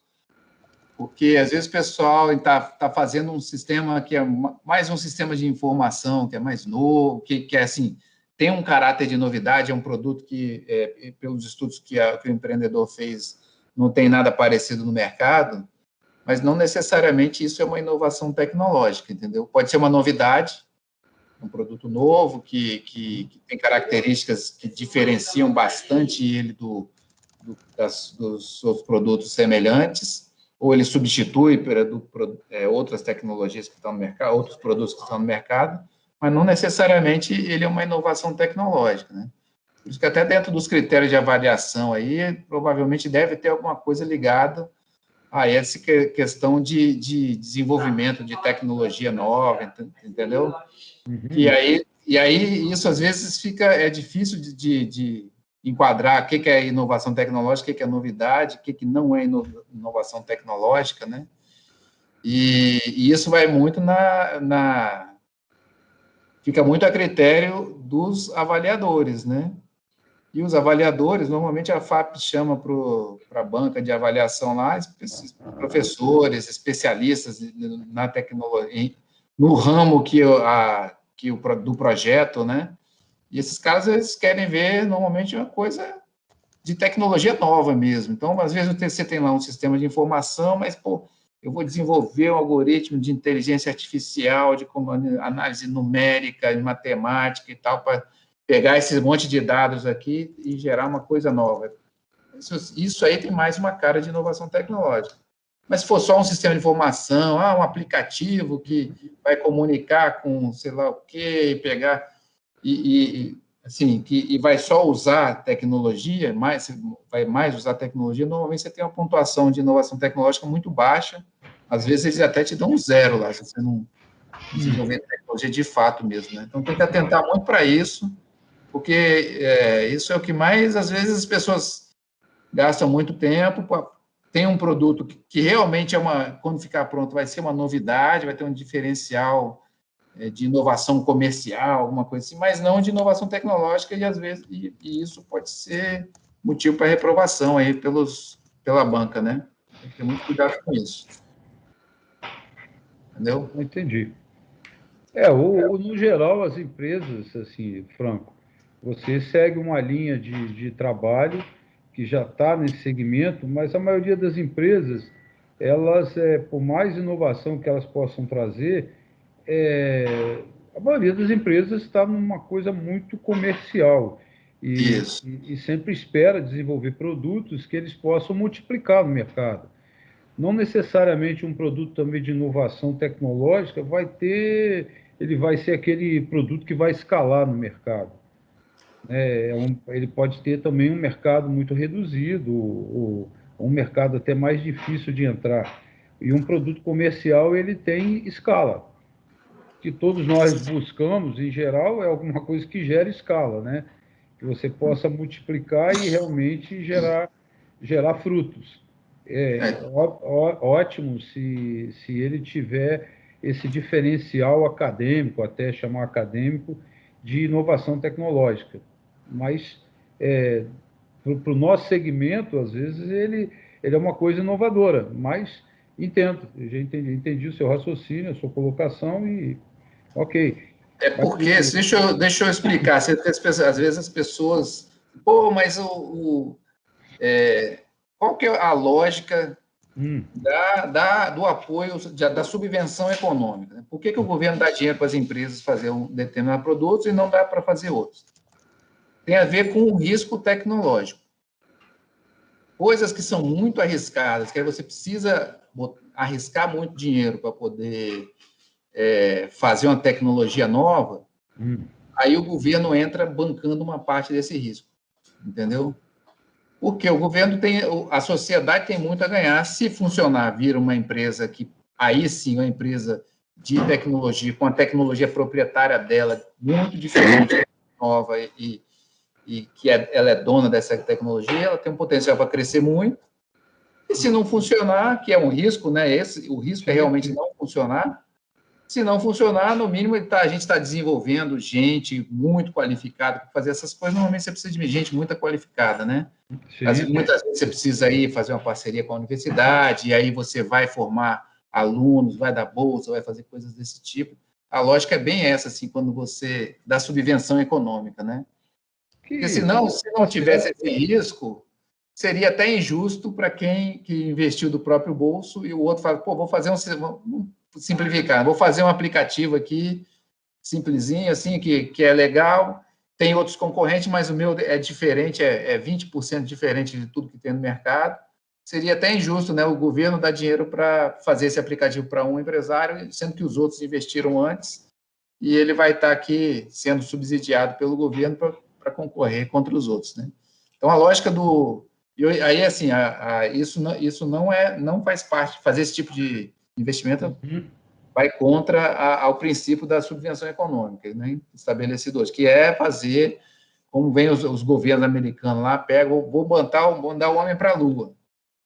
porque, às vezes, o pessoal está fazendo um sistema que é mais um sistema de informação, que é mais novo, que é assim, tem um caráter de novidade, é um produto que, pelos estudos que o empreendedor fez, não tem nada parecido no mercado, mas não necessariamente isso é uma inovação tecnológica, entendeu? Pode ser uma novidade, um produto novo, que tem características que diferenciam bastante ele dos seus produtos semelhantes, ou ele substitui outras tecnologias que estão no mercado, outros produtos que estão no mercado, mas não necessariamente ele é uma inovação tecnológica, né? Por isso que até dentro dos critérios de avaliação aí, provavelmente deve ter alguma coisa ligada a essa questão de desenvolvimento de tecnologia nova, entendeu? E aí isso às vezes é difícil de enquadrar o que é inovação tecnológica, o que é novidade, o que não é inovação tecnológica, né? E isso vai muito fica muito a critério dos avaliadores, né? E os avaliadores, normalmente a FAP chama para a banca de avaliação lá, professores, especialistas na tecnologia, no ramo do projeto, né? E esses caras, eles querem ver, normalmente, uma coisa de tecnologia nova mesmo. Então, às vezes, você tem lá um sistema de informação, mas, pô, eu vou desenvolver um algoritmo de inteligência artificial, de análise numérica, de matemática e tal, para pegar esse monte de dados aqui e gerar uma coisa nova. Isso aí tem mais uma cara de inovação tecnológica. Mas se for só um sistema de informação, um aplicativo que vai comunicar com sei lá o quê, pegar assim, e vai só usar tecnologia, vai mais usar tecnologia, normalmente você tem uma pontuação de inovação tecnológica muito baixa, às vezes eles até te dão 0 lá, se você não desenvolver tecnologia de fato mesmo, né? Então tem que atentar muito para isso, porque isso é o que mais, às vezes, as pessoas gastam muito tempo. Tem um produto que realmente quando ficar pronto, vai ser uma novidade, vai ter um diferencial de inovação comercial, alguma coisa assim, mas não de inovação tecnológica, e às vezes isso pode ser motivo para reprovação aí pela banca, né? Tem que ter muito cuidado com isso. Entendeu? Entendi. No geral, as empresas, assim, Franco, você segue uma linha de trabalho que já está nesse segmento, mas a maioria das empresas, elas, por mais inovação que elas possam trazer, a maioria das empresas está numa coisa muito comercial e sempre espera desenvolver produtos que eles possam multiplicar no mercado. Não necessariamente um produto também de inovação tecnológica ele vai ser aquele produto que vai escalar no mercado. Ele pode ter também um mercado muito reduzido, ou um mercado até mais difícil de entrar. E um produto comercial, ele tem escala. Que todos nós buscamos, em geral, é alguma coisa que gera escala, né? Que você possa multiplicar e realmente gerar frutos. Ótimo se ele tiver esse diferencial acadêmico, até chamar acadêmico, de inovação tecnológica. Mas, para o nosso segmento, às vezes, ele é uma coisa inovadora, mas entendo, eu já entendi o seu raciocínio, a sua colocação e ok. Porque, deixa eu explicar, às vezes as pessoas, pô, mas qual que é a lógica do apoio, da subvenção econômica? Né? Por que o governo dá dinheiro para as empresas fazer um determinado produto e não dá para fazer outros? Tem a ver com o risco tecnológico. Coisas que são muito arriscadas, que aí você precisa arriscar muito dinheiro para poder fazer uma tecnologia nova, aí o governo entra bancando uma parte desse risco, entendeu? Porque o governo a sociedade tem muito a ganhar se funcionar, vira uma empresa que, aí sim, uma empresa de tecnologia, com a tecnologia proprietária dela, muito diferente, nova, e que ela é dona dessa tecnologia, ela tem um potencial para crescer muito, e se não funcionar, que é um risco, né? O risco é realmente não funcionar. Se não funcionar, no mínimo, a gente está desenvolvendo gente muito qualificada para fazer essas coisas. Normalmente, você precisa de gente muito qualificada, né? Muitas vezes você precisa ir fazer uma parceria com a universidade, e aí você vai formar alunos, vai dar bolsa, vai fazer coisas desse tipo. A lógica é bem essa, assim, quando você dá subvenção econômica, né? Porque senão, se não tivesse esse risco, seria até injusto para quem que investiu do próprio bolso e o outro fala, pô, vou simplificar, vou fazer um aplicativo aqui, simplesinho, assim, que é legal, tem outros concorrentes, mas o meu é diferente, é 20% diferente de tudo que tem no mercado. Seria até injusto, né, o governo dar dinheiro para fazer esse aplicativo para um empresário, sendo que os outros investiram antes, e ele vai estar aqui sendo subsidiado pelo governo para concorrer contra os outros, né? Então, a lógica aí, assim, isso não faz parte, fazer esse tipo de investimento vai contra ao princípio da subvenção econômica, né, estabelecido hoje, que é fazer, como vem os governos americanos lá, vou mandar o homem para a Lua.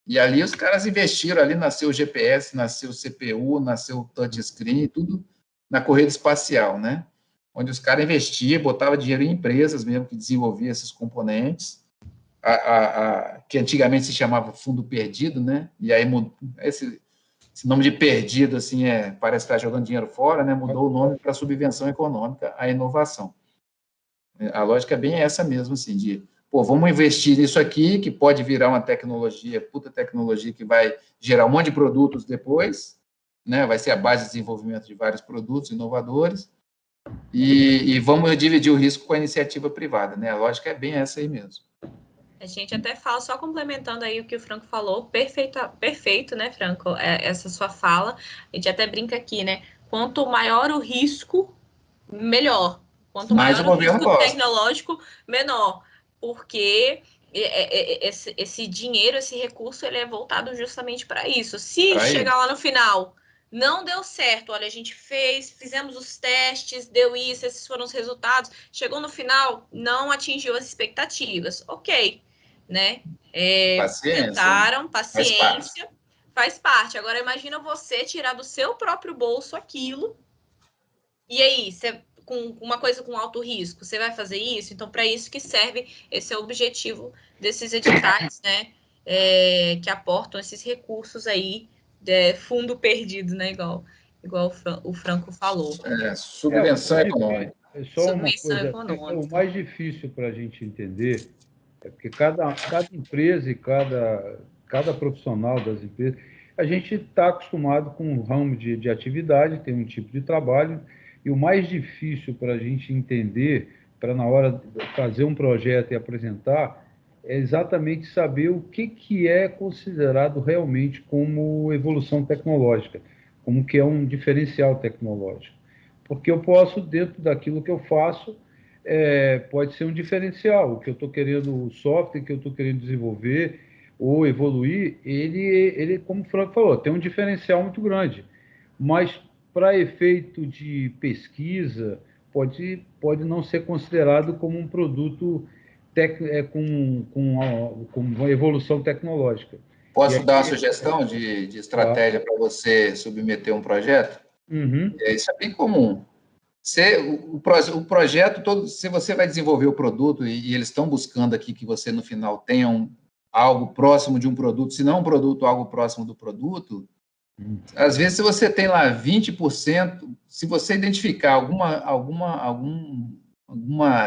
E ali os caras investiram, ali nasceu o GPS, nasceu o CPU, nasceu o touchscreen, tudo na corrida espacial, né? Onde os caras investiam, botavam dinheiro em empresas mesmo que desenvolviam esses componentes, que antigamente se chamava fundo perdido, né? E aí esse nome de perdido, assim, parece estar jogando dinheiro fora, né? Mudou o nome para subvenção econômica, a inovação. A lógica é bem essa mesmo, assim, de, pô, vamos investir nisso aqui, que pode virar uma tecnologia, puta tecnologia, que vai gerar um monte de produtos depois, né? Vai ser a base de desenvolvimento de vários produtos inovadores, e vamos dividir o risco com a iniciativa privada, né? A lógica é bem essa aí mesmo. A gente até fala, só complementando aí o que o Franco falou, perfeito, né, Franco? Essa sua fala, a gente até brinca aqui, né? Quanto maior o risco, melhor. Quanto maior o risco tecnológico, menor. Porque esse dinheiro, esse recurso, ele é voltado justamente para isso. Se chegar lá no final, não deu certo, olha, a gente fizemos os testes, deu isso, esses foram os resultados, chegou no final, não atingiu as expectativas. Ok, né? Tentaram, paciência, faz parte. Agora, imagina você tirar do seu próprio bolso aquilo, e aí, com uma coisa com alto risco, você vai fazer isso? Então, para isso que serve, esse é o objetivo desses editais, né? Que aportam esses recursos aí, fundo perdido, né? Igual o Franco falou. Subvenção econômica. É só uma coisa, o mais difícil para a gente entender é porque cada empresa e cada profissional das empresas, a gente está acostumado com um ramo de atividade, tem um tipo de trabalho, e o mais difícil para a gente entender, para na hora de fazer um projeto e apresentar, é exatamente saber o que é considerado realmente como evolução tecnológica, como que é um diferencial tecnológico. Porque eu posso, dentro daquilo que eu faço, pode ser um diferencial. O que eu estou querendo, o software que eu estou querendo desenvolver ou evoluir, ele, como o Franco falou, tem um diferencial muito grande. Mas, para efeito de pesquisa, pode não ser considerado como um produto com uma evolução tecnológica. Posso dar uma sugestão de estratégia para você submeter um projeto? Uhum. Isso é bem comum. O projeto todo, se você vai desenvolver o produto e eles estão buscando aqui que você, no final, tenha algo próximo de um produto, se não um produto, algo próximo do produto, às vezes, se você tem lá 20%, se você identificar algum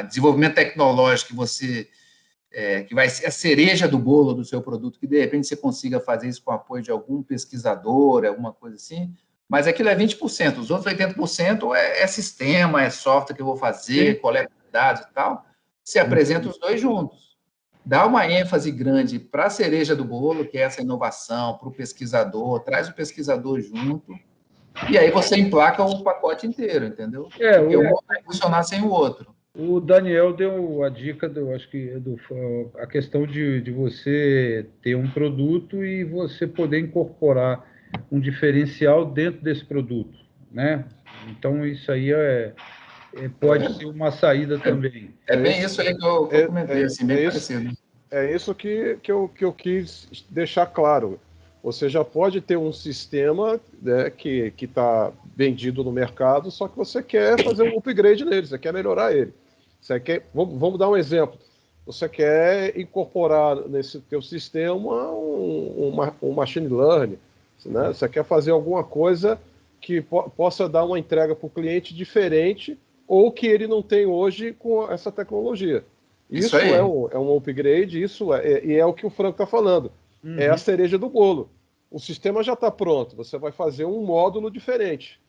desenvolvimento tecnológico que você que vai ser a cereja do bolo do seu produto, que de repente você consiga fazer isso com o apoio de algum pesquisador, alguma coisa assim, mas aquilo é 20%, os outros 80% é sistema, é software que eu vou fazer, coleta de dados e tal, se apresenta os dois juntos. Dá uma ênfase grande para a cereja do bolo, que é essa inovação, para o pesquisador, traz o pesquisador junto, e aí você emplaca o pacote inteiro, entendeu? Porque um vai funcionar sem o outro. O Daniel deu a dica, acho que a questão de você ter um produto e você poder incorporar um diferencial dentro desse produto, né? Então, isso aí pode ser uma saída também. É bem isso aí que eu comentei, assim, bem parecido. É isso que eu quis deixar claro. Você já pode ter um sistema, né, que está vendido no mercado, só que você quer fazer um upgrade nele, você quer melhorar ele. Vamos dar um exemplo. Você quer incorporar nesse teu sistema um machine learning, né? Você quer fazer alguma coisa que possa dar uma entrega para o cliente diferente ou que ele não tem hoje com essa tecnologia. Isso é um upgrade, e é o que o Franco está falando. Uhum. É a cereja do bolo. O sistema já está pronto, você vai fazer um módulo diferente.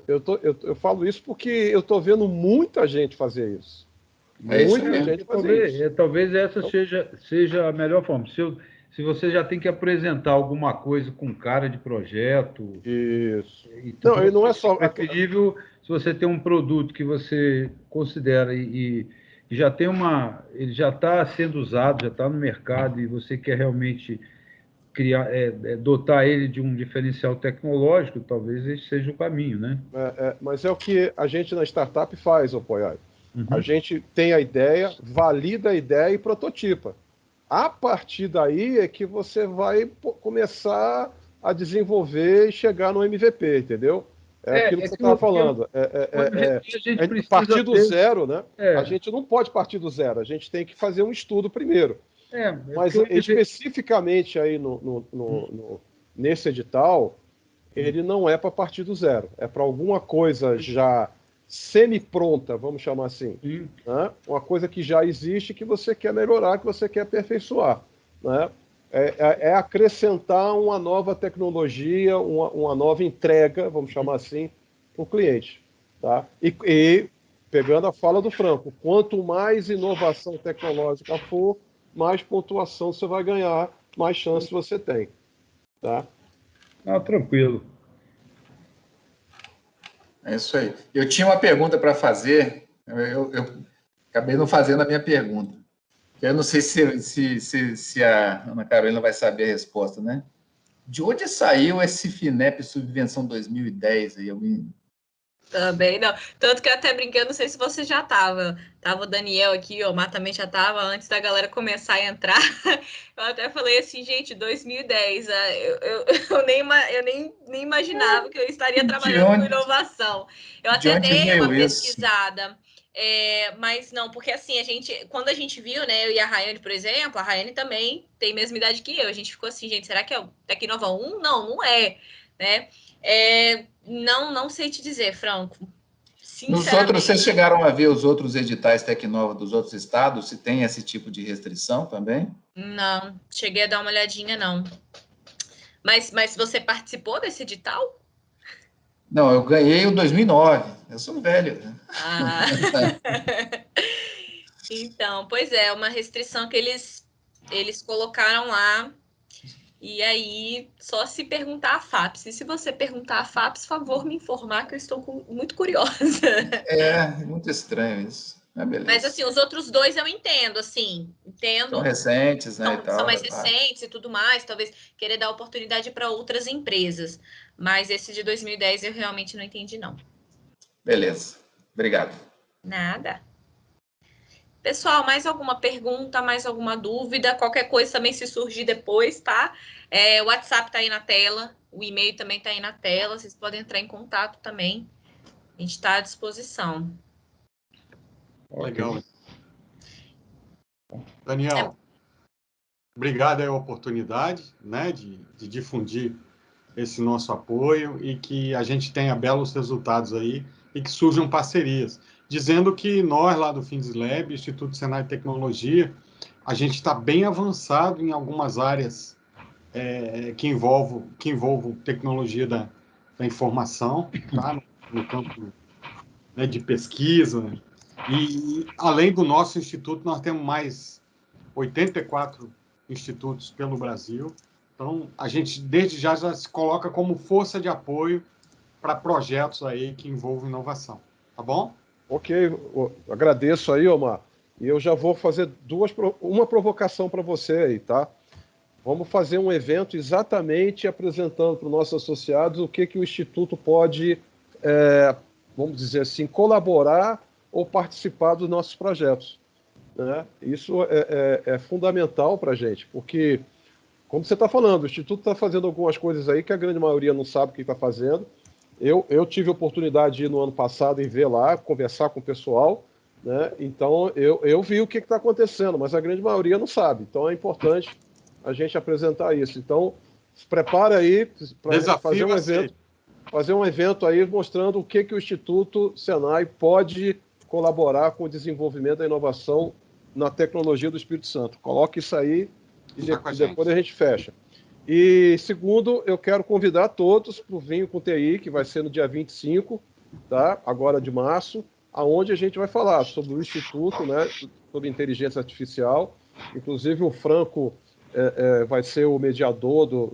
Eu falo isso porque eu estou vendo muita gente fazer isso. Muita gente fazer isso. Talvez essa seja a melhor forma. Se você já tem que apresentar alguma coisa com cara de projeto... Isso. Então, não é só... É preferível se você tem um produto que você considera e já tem ele já está sendo usado, já está no mercado e você quer realmente criar, dotar ele de um diferencial tecnológico, talvez esse seja o caminho, né? Mas é o que a gente na startup faz, Poiai. Uhum. A gente tem a ideia, valida a ideia e prototipa. A partir daí é que você vai começar a desenvolver e chegar no MVP, entendeu? Aquilo que você estava falando. A partir do zero, né? A gente não pode partir do zero, a gente tem que fazer um estudo primeiro. Mas especificamente aí nesse edital, ele não é para partir do zero, é para alguma coisa já semi-pronta, vamos chamar assim, né? Uma coisa que já existe, que você quer melhorar, que você quer aperfeiçoar, né? É acrescentar uma nova tecnologia, uma nova entrega, vamos chamar assim, para o cliente. Tá? E pegando a fala do Franco, quanto mais inovação tecnológica for, mais pontuação você vai ganhar, mais chance você tem. Tá? Tranquilo. É isso aí. Eu tinha uma pergunta para fazer, eu acabei não fazendo a minha pergunta. Eu não sei se a Ana Carolina vai saber a resposta, né? De onde saiu esse FINEP Subvenção 2010? Aí Também não. Tanto que eu até brinquei, não sei se você já estava. Tava o Daniel aqui, o Omar também já estava, antes da galera começar a entrar. Eu até falei assim, gente, 2010, eu nem imaginava que eu estaria trabalhando com inovação. Eu até dei uma pesquisada. Mas não, porque assim, quando a gente viu, né, eu e a Rayane, por exemplo, a Rayane também tem a mesma idade que eu, a gente ficou assim, gente, será que é o Tecnova 1? Não é, né? Não sei te dizer, Franco. Nos outros, vocês chegaram a ver os outros editais Tecnova dos outros estados, se tem esse tipo de restrição também? Não, cheguei a dar uma olhadinha, não. Mas você participou desse edital? Não, eu ganhei o 2009. Eu sou velho. Então, pois é, uma restrição que eles colocaram lá. E aí, só se perguntar a FAPES. E se você perguntar a FAPES, favor me informar, que eu estou muito curiosa. Muito estranho isso. Beleza. Mas, assim, os outros dois eu entendo, assim. Entendo. São recentes, né? São mais recentes e tudo mais. Talvez querer dar oportunidade para outras empresas. Mas esse de 2010 eu realmente não entendi, não. Beleza. Obrigado. Nada. Pessoal, mais alguma pergunta, mais alguma dúvida? Qualquer coisa também se surgir depois, tá? O WhatsApp tá aí na tela, o e-mail também tá aí na tela, vocês podem entrar em contato também. A gente está à disposição. Legal. Daniel, obrigado pela oportunidade, né, de difundir esse nosso apoio e que a gente tenha belos resultados aí e que surjam parcerias. Dizendo que nós, lá do FINDSLAB, Instituto Senai Tecnologia, a gente está bem avançado em algumas áreas que envolvam tecnologia da informação, tá? No campo, né, de pesquisa. E, além do nosso instituto, nós temos mais 84 institutos pelo Brasil. Então, a gente, desde já se coloca como força de apoio para projetos aí que envolvam inovação. Tá bom? Ok, eu agradeço aí, Omar. E eu já vou fazer uma provocação para você aí, tá? Vamos fazer um evento exatamente apresentando para os nossos associados o que o Instituto pode, vamos dizer assim, colaborar ou participar dos nossos projetos, né? Isso é fundamental para a gente, porque, como você está falando, o Instituto está fazendo algumas coisas aí que a grande maioria não sabe o que está fazendo. Eu tive a oportunidade de ir no ano passado e ver lá, conversar com o pessoal, né? Então, eu vi o que está acontecendo, mas a grande maioria não sabe. Então, é importante a gente apresentar isso. Então, se prepara aí para fazer um evento aí mostrando o que o Instituto Senai pode colaborar com o desenvolvimento da inovação na tecnologia do Espírito Santo. Coloque isso aí e depois a gente fecha. E, segundo, eu quero convidar todos para o Vinho com TI, que vai ser no dia 25, tá? Agora de março, aonde a gente vai falar sobre o Instituto, né? Sobre inteligência artificial. Inclusive, o Franco vai ser o mediador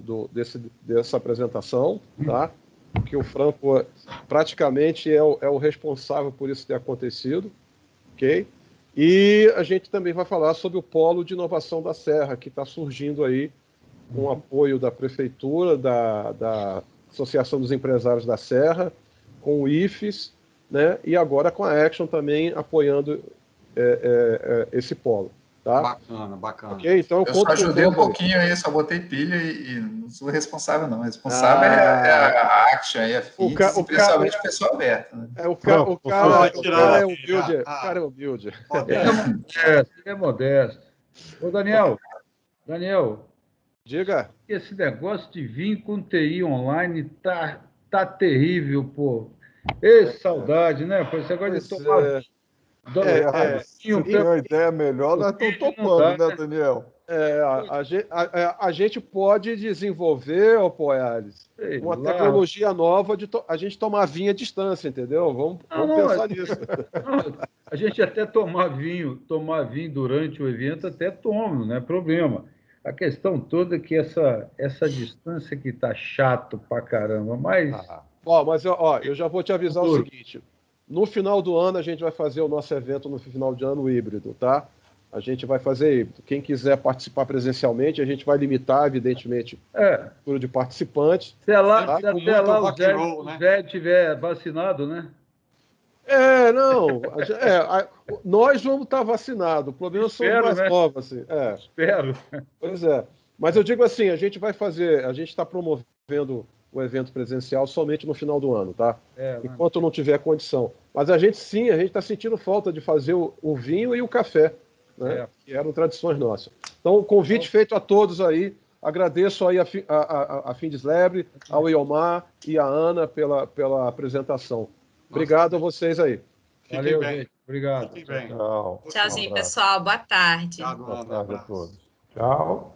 dessa apresentação, tá? Porque o Franco praticamente é o responsável por isso ter acontecido, ok? E a gente também vai falar sobre o Polo de Inovação da Serra, que está surgindo aí, com o apoio da Prefeitura, da Associação dos Empresários da Serra, com o IFES, né? E agora com a Action também apoiando esse polo. Tá? Tá? Bacana, bacana. Ok? Então, Eu só ajudei um pouquinho aí, só botei pilha e não sou responsável, não. O responsável é a Action e a FIDS, e principalmente o pessoal aberto. Né? O cara é humilde. O cara é humilde. Ele é modesto. Ô, Daniel, Diga. esse negócio de vir com TI online tá terrível, pô. Saudade, né? Pô, esse negócio de tomar... Se tem uma ideia melhor, nós estamos topando, né, Daniel? A gente pode desenvolver, Poiares, uma tecnologia nova de a gente tomar vinho à distância, entendeu? Vamos pensar nisso. A gente até tomar vinho durante o evento, até toma, não é problema. A questão toda é que essa distância que tá chato pra caramba, mas... Mas eu já vou te avisar o seguinte, no final do ano a gente vai fazer o nosso evento no final de ano híbrido, tá? A gente vai fazer híbrido. Quem quiser participar presencialmente, a gente vai limitar, evidentemente, o número de participantes. Se até lá o Zé estiver vacinado, né? Nós vamos estar vacinados. O problema são os mais novos, assim. Espero. Pois é. Mas eu digo assim, a gente está promovendo o evento presencial somente no final do ano, tá? Enquanto não tiver condição. Mas a gente está sentindo falta de fazer o vinho e o café, né? Que eram tradições nossas. Então, o convite feito a todos aí. Agradeço aí a FINDSLab, ao Iomar e a Ana pela apresentação. Obrigado a vocês aí. Valeu, gente. Obrigado. Tchau. Tchauzinho, pessoal. Boa tarde. Boa tarde a todos. Tchau.